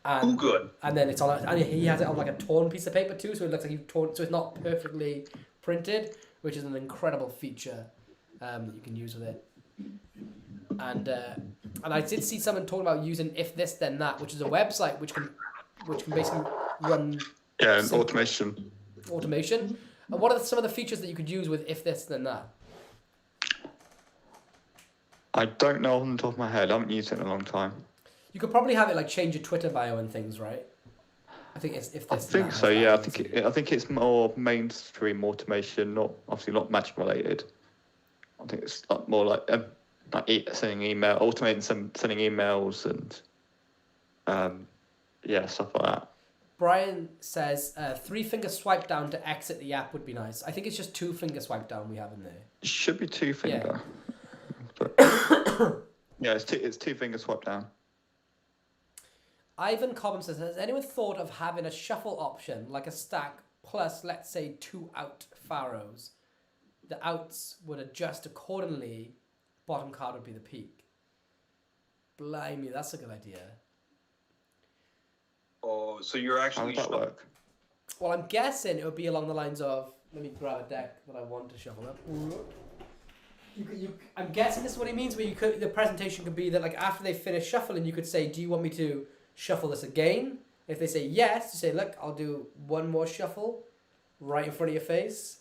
And, good. And then it's on, and he has it on like a torn piece of paper too, so it looks like you've torn, so it's not perfectly printed, which is an incredible feature that you can use with it. And I did see someone talking about using If This Then That, which is a website which can basically run automation. And what are some of the features that you could use with If This Then That? I don't know on the top of my head. I haven't used it in a long time. You could probably have it like change your Twitter bio and things, right? I think it's If This. I think so. Yeah, I think it's more mainstream automation, not Magic related. I think it's more like sending email, automating sending emails and stuff like that. Brian says 3-finger swipe down to exit the app would be nice. I think it's just 2-finger swipe down we have in there. It should be 2-finger. Yeah, it's 2-finger swipe down. Ivan Cobham says, has anyone thought of having a shuffle option, like a stack plus, let's say, 2 out pharaohs? The outs would adjust accordingly. Bottom card would be the peak. Blimey, that's a good idea. Oh, so you're actually... How would that work? Well, I'm guessing it would be along the lines of, let me grab a deck that I want to shuffle up. I'm guessing this is what he means, where the presentation could be that, like, after they finish shuffling, you could say, do you want me to shuffle this again? If they say yes, you say, look, I'll do one more shuffle right in front of your face.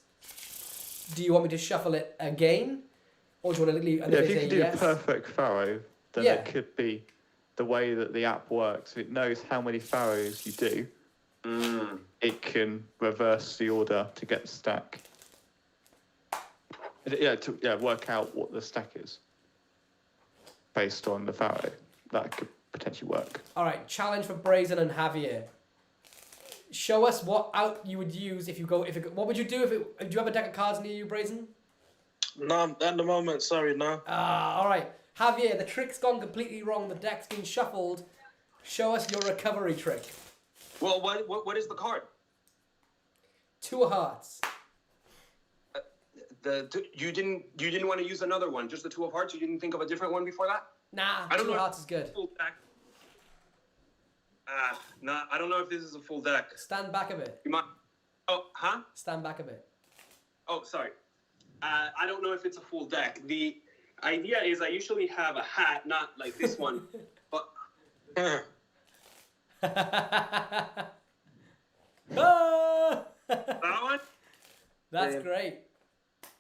Do you want me to shuffle it again? Or do you want to leave? And Yeah, if if you they could say do yes, a perfect pharaoh, then it could be the way that the app works. It knows how many pharaohs you do. It can reverse the order to get the stack. Work out what the stack is based on the pharaoh. That could potentially work. All right, challenge for Brazen and Javier. Show us what out you would use if you go. What would you do do you have a deck of cards near you, Brazen? No, at the moment, sorry, no. All right, Javier. The trick's gone completely wrong. The deck's been shuffled. Show us your recovery trick. Well, what is the card? 2 of hearts. You didn't want to use another one, just the 2 of hearts. You didn't think of a different one before that? Nah, I don't 2 of know. hearts is good. Full deck. I don't know if this is a full deck. Stand back a bit. You might. Oh, huh? Stand back a bit. Oh, sorry. I don't know if it's a full deck. The idea is I usually have a hat, not like this one, but. That one? That's great.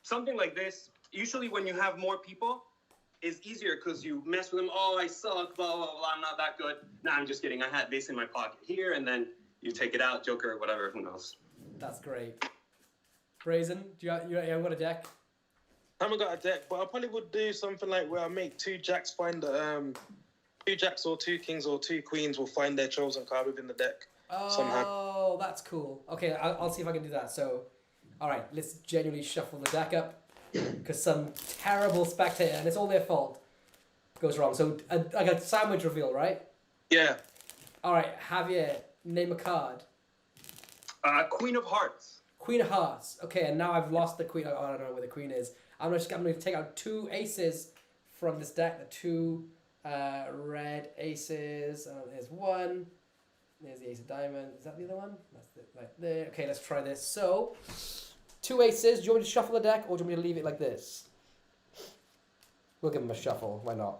Something like this. Usually when you have more people, is easier because you mess with them. Oh, I suck, blah, blah, blah, I'm not that good. Nah, I'm just kidding. I had this in my pocket here, and then you take it out, Joker, whatever, who knows. That's great. Brazen, you haven't got a deck? I haven't got a deck, but I probably would do something like where I make 2 jacks find 2 jacks or 2 kings or 2 queens will find their chosen card within the deck somehow. Oh, that's cool. Okay, I'll see if I can do that. So, all right, let's genuinely shuffle the deck up because some terrible spectator, and it's all their fault, goes wrong. So, like a sandwich reveal, right? Yeah. All right, Javier, name a card. Queen of Hearts. Queen of Hearts. Okay, and now I've lost the queen. Oh, I don't know where the queen is. I'm going to take out 2 aces from this deck. The 2 red aces. There's one. There's the ace of diamonds. Is that the other one? That's it right there. Okay, let's try this. So, 2 aces. Do you want me to shuffle the deck, or do you want me to leave it like this? We'll give them a shuffle. Why not?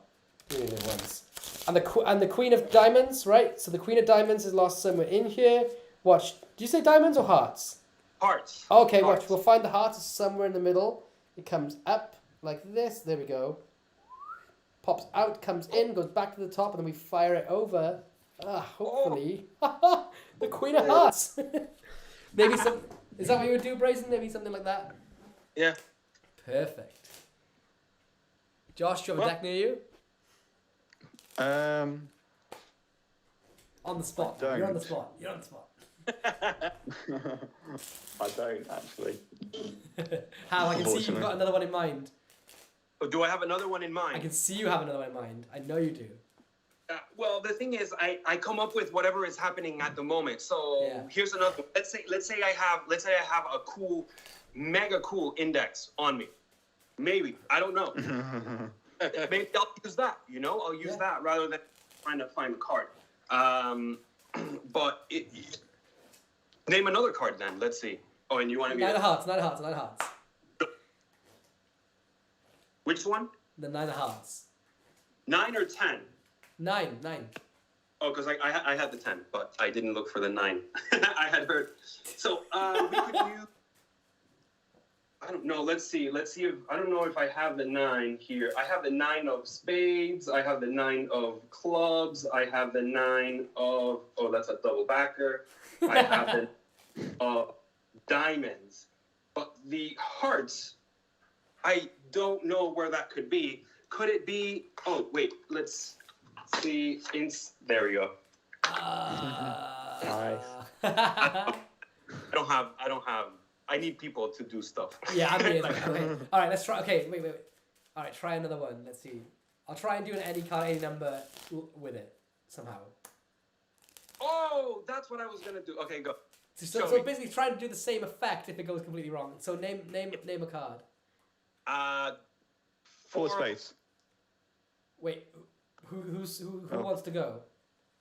Give me the ones. And the queen of diamonds, right? So the queen of diamonds is lost somewhere in here. Watch. Do you say diamonds or hearts? Hearts. Okay, Hearts. watch. We'll find the hearts somewhere in the middle. It comes up like this. There we go. Pops out, comes in, goes back to the top, and then we fire it over. Hopefully. The Queen of Hearts. Maybe some... Is that what you would do, Brazen? Maybe something like that? Yeah. Perfect. Josh, do you have a deck near you? On the spot. I You're on the don't. spot. You're on the spot. I don't actually. How? I can see you've got another one in mind. Oh, do I have another one in mind? I can see you have another one in mind. I know you do. Well, the thing is, I come up with whatever is happening at the moment. So Yeah. here's another one. Let's say I have a cool, mega cool index on me. Maybe, I don't know. Maybe I'll use that. I'll use that rather than trying to find the card. But name another card then. Let's see. Oh, and you want to be Nine of hearts. Nine of hearts. Nine of hearts. Which one? The nine of hearts. 9 or 10? Nine. Oh, because I had the 10, but I didn't look for the 9. I had heard. So we could use. I don't know. Let's see if I don't know if I have the 9 here. I have the 9 of spades. I have the 9 of clubs. I have the 9 of that's a double backer. I have the diamonds. But the hearts, I don't know where that could be. Could it be? Oh wait, let's see. There we go. Nice. I don't have. I need people to do stuff. Yeah, I mean, okay. All right, let's try. Okay, wait. All right, try another one. Let's see. I'll try and do an any card, any number with it somehow. Oh, that's what I was gonna do. Okay, go. So basically, try and do the same effect if it goes completely wrong. So name a card. 4 spades. Wait, who wants to go?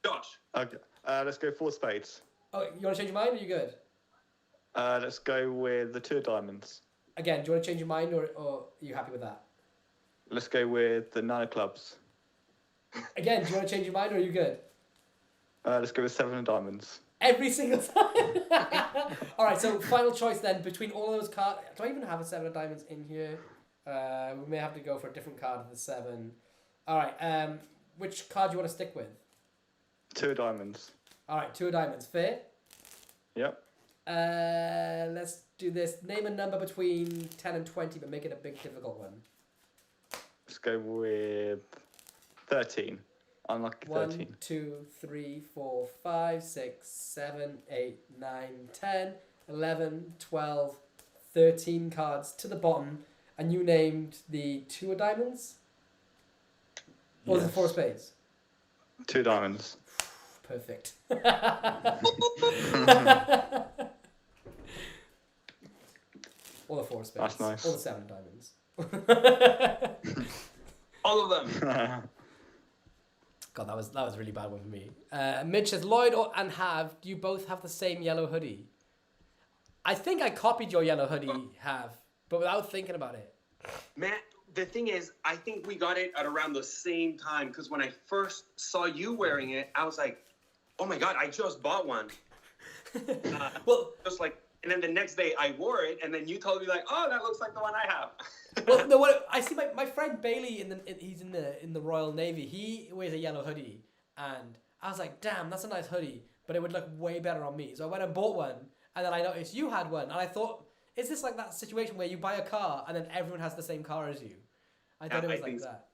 Josh. Okay. Let's go 4 spades. Oh, you want to change your mind? Or are you good? Let's go with the 2 diamonds. Again, do you want to change your mind, or are you happy with that? Let's go with the 9 of clubs. Again, do you want to change your mind, or are you good? Let's go with 7 of diamonds. Every single time. All right, so final choice then between all those cards. Do I even have a 7 of diamonds in here? We may have to go for a different card of the 7. All right. Which card do you want to stick with? 2 of diamonds. All right, 2 of diamonds. Fair. Yep. Let's do this. Name a number between 10 and 20, but make it a big difficult one. Let's go with 13. Unlucky 13. 1, 2, 3, 4, 5, 6, 7, 8, 9, 10, 11, 12, 13 cards to the bottom, and you named the 2 of diamonds? Or was it 4 of spades? 2 diamonds. Perfect. Or the 4 of spades. That's nice. Or the 7 diamonds. All of them. God, that was a really bad one for me. Mitch says, Lloyd and Hav, do you both have the same yellow hoodie? I think I copied your yellow hoodie, Hav, but without thinking about it. Man, the thing is, I think we got it at around the same time, because when I first saw you wearing it, I was like, oh my God, I just bought one. Well, just like, and then the next day I wore it, and then you told me like, oh, that looks like the one I have. well, no, what I see my friend Bailey he's in the Royal Navy. He wears a yellow hoodie, and I was like, damn, that's a nice hoodie, but it would look way better on me. So I went and bought one, and then I noticed you had one, and I thought, is this like that situation where you buy a car and then everyone has the same car as you? I thought it was like that.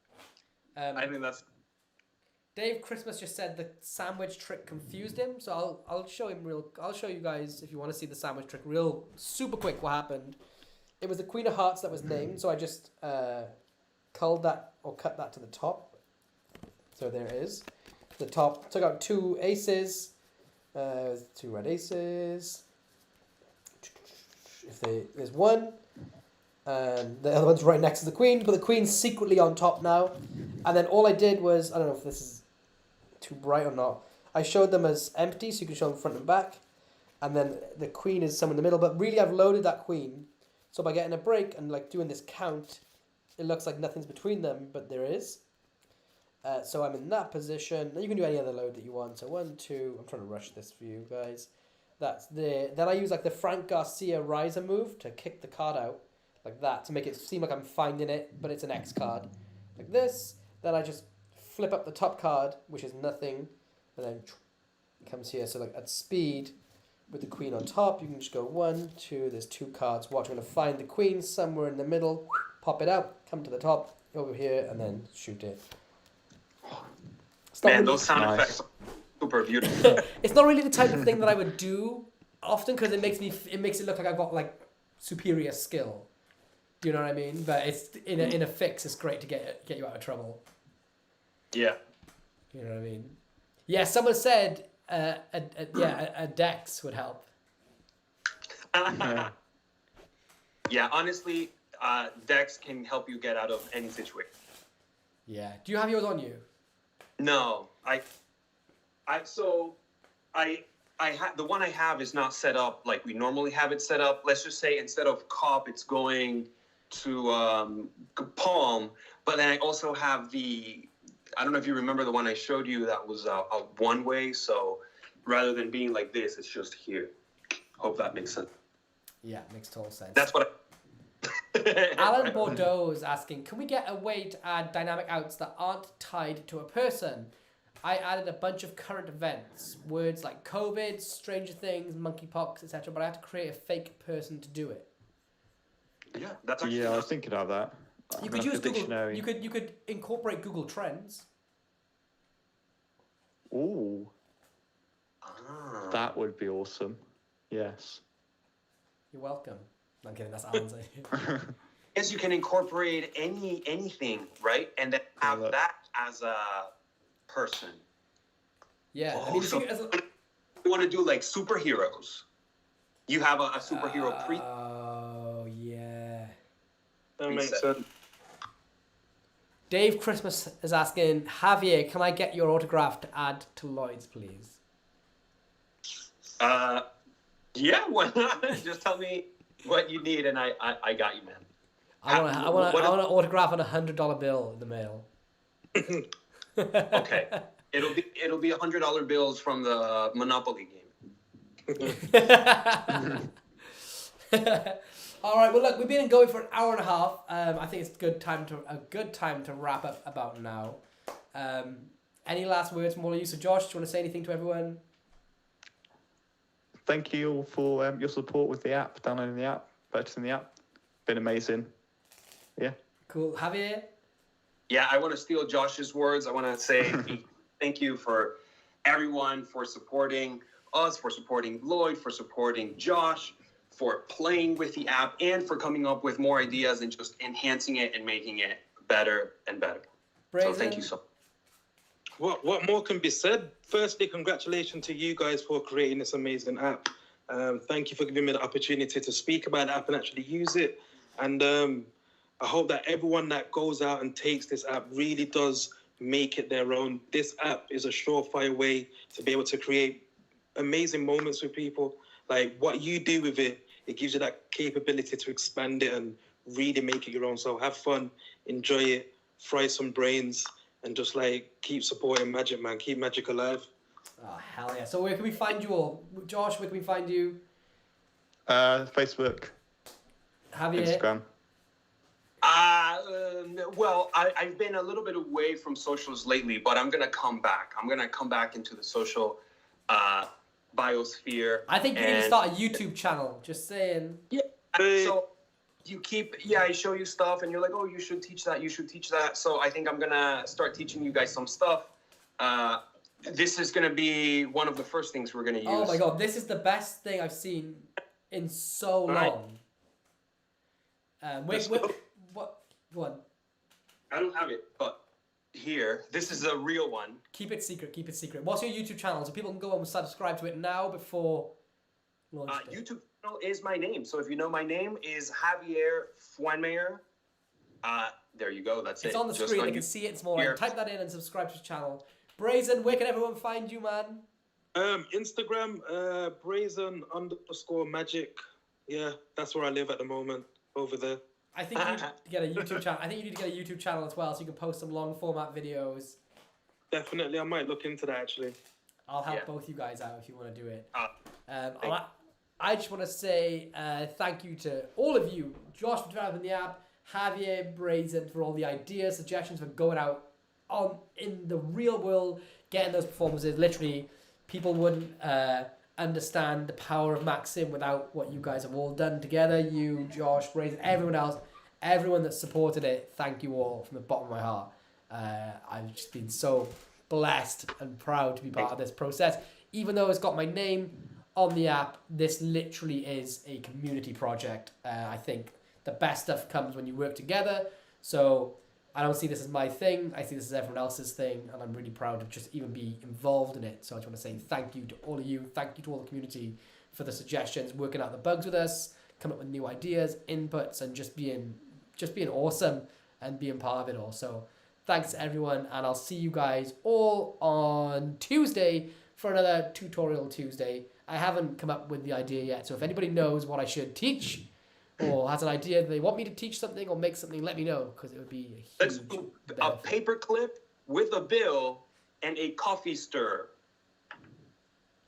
I think that's. Dave Christmas just said the sandwich trick confused him, so I'll show him I'll show you guys if you want to see the sandwich trick real super quick what happened. It was the Queen of Hearts that was named, so I just culled that or cut that to the top. So there it is. The top, took out 2 aces, 2 red aces. There's 1, and the other one's right next to the queen, but the queen's secretly on top now. And then all I did was, I don't know if this is too bright or not, I showed them as empty, so you can show them front and back. And then the queen is somewhere in the middle, but really I've loaded that queen. So by getting a break and like doing this count, it looks like nothing's between them, but there is. So I'm in that position. Then you can do any other load that you want. So 1, 2, I'm trying to rush this for you guys. That's there. Then I use like the Frank Garcia riser move to kick the card out like that to make it seem like I'm finding it, but it's an X card. Like this. Then I just flip up the top card, which is nothing, and then it comes here. So like at speed with the queen on top, you can just go 1, 2, there's 2 cards. Watch, I'm going to find the queen somewhere in the middle, pop it out, come to the top, over here, and then shoot it. not Man, really, those sound Nice. effects are super beautiful. it's not really the type of thing that I would do often because it makes it look like I've got like superior skill. Do you know what I mean? But it's in a fix. It's great to get you out of trouble. Yeah. You know what I mean? Yeah. Someone said a Dex would help. Yeah. Yeah, honestly, Dex can help you get out of any situation. Yeah. Do you have yours on you? No, the one I have is not set up like we normally have it set up. Let's just say instead of cop, it's going to palm. But then I also have I don't know if you remember the one I showed you that was a one way. So rather than being like this, it's just here. Hope that makes sense. Yeah, makes total sense. That's what Alan Bordeaux is asking, can we get a way to add dynamic outs that aren't tied to a person? I added a bunch of current events, words like COVID, Stranger Things, monkeypox, etc., but I had to create a fake person to do it. Yeah, that's actually Yeah, I was thinking of that. You I'm could gonna use have a Google. dictionary. You could incorporate Google Trends. Ooh, Ah. that would be awesome. Yes. You're welcome. No, I'm kidding. That's Alan's idea. Yes, you can incorporate anything, right? And then have look. that as a person. Yeah, I Oh, mean, so as a, you want to do like superheroes. You have a superhero pre. Oh yeah. That makes Reset. sense. Dave Christmas is asking, Javier, can I get your autograph to add to Lloyd's, please? Yeah, why not? Just tell me what you need, and I got you, man. I want What an autograph on $100 bill in the mail. Okay, it'll be $100 bills from the Monopoly game. All right. Well, look, we've been going for an hour and a half. I think it's a good time to wrap up about now. Any last words from all of you? So, Josh, do you want to say anything to everyone? Thank you all for your support with the app, downloading the app, purchasing the app. Been amazing. Yeah. Cool. Javier? Yeah, I want to steal Josh's words. I want to say thank you for everyone for supporting us, for supporting Lloyd, for supporting Josh, for playing with the app, and for coming up with more ideas and just enhancing it and making it better and better. Brazen? So thank you so much. What more can be said? Firstly, congratulations to you guys for creating this amazing app. Thank you for giving me the opportunity to speak about the app and actually use it. And I hope that everyone that goes out and takes this app really does make it their own. This app is a surefire way to be able to create amazing moments with people. Like what you do with it, it gives you that capability to expand it and really make it your own. So have fun, enjoy it, fry some brains, and just like keep supporting Magic, man. Keep Magic alive. Oh, hell yeah. So where can we find you all? Josh, where can we find you? Facebook, Javier? Instagram. Well, I've been a little bit away from socials lately, but I'm going to come back. I'm going to come back into the social biosphere. I think you need to start a YouTube channel. Just saying. Yeah. So you I show you stuff and you're like, oh, you should teach that. So I think I'm going to start teaching you guys some stuff. This is going to be one of the first things we're going to use. Oh my God, this is the best thing I've seen in so Right. long. What? Go on. I don't have it, but here, this is a real one. Keep it secret. Keep it secret. What's your YouTube channel so people can go and subscribe to it now before launch day? YouTube channel is my name. So if you know my name is Javier Fuenmayer. There you go. That's It's it. on the Just screen. on They can see it. It's more. here. Type that in and subscribe to his channel. Brazen, where can everyone find you, man? Instagram, brazen_magic. Yeah, that's where I live at the moment, over there. I think you need to get a YouTube channel. I think you need to get a YouTube channel as well, so you can post some long format videos. Definitely, I might look into that actually. I'll help Yeah. both you guys out if you want to do it. Thank I just want to say thank you to all of you, Josh for developing the app, Javier, Brazen for all the ideas, suggestions for going out in the real world, getting those performances. Literally, people wouldn't understand the power of Maxim without what you guys have all done together. You, Josh, Brazen, everyone else, everyone that supported it. Thank you all from the bottom of my heart. I've just been so blessed and proud to be part of this process. Even though it's got my name on the app, this literally is a community project. I think the best stuff comes when you work together. So I don't see this as my thing. I see this as everyone else's thing, and I'm really proud to just even be involved in it. So I just want to say thank you to all of you. Thank you to all the community for the suggestions, working out the bugs with us, coming up with new ideas, inputs, and just being awesome and being part of it all. So thanks everyone, and I'll see you guys all on Tuesday for another Tutorial Tuesday. I haven't come up with the idea yet, so if anybody knows what I should teach or has an idea that they want me to teach something or make something, let me know, because it would be a huge A paper clip with a bill and a coffee stir.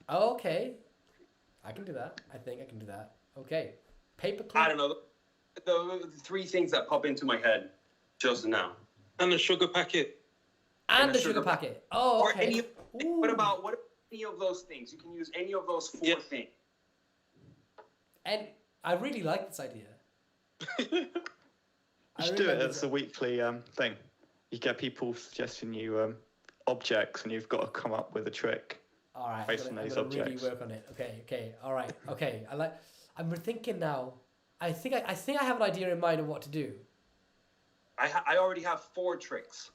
Oh, okay. I can do that. I think I can do that. Okay. Paperclip. I don't know. The three things that pop into my head just now. And the sugar packet. And the sugar packet. Oh, okay. Or any. What about any of those things? You can use any of those four things. And I really like this idea. You should do it as a weekly thing. You get people suggesting you objects, and you've got to come up with a trick. All right, based on I'm those gonna objects. really work on it. Okay, all right, okay. I'm thinking now. I think I have an idea in mind of what to do. I already have 4 tricks.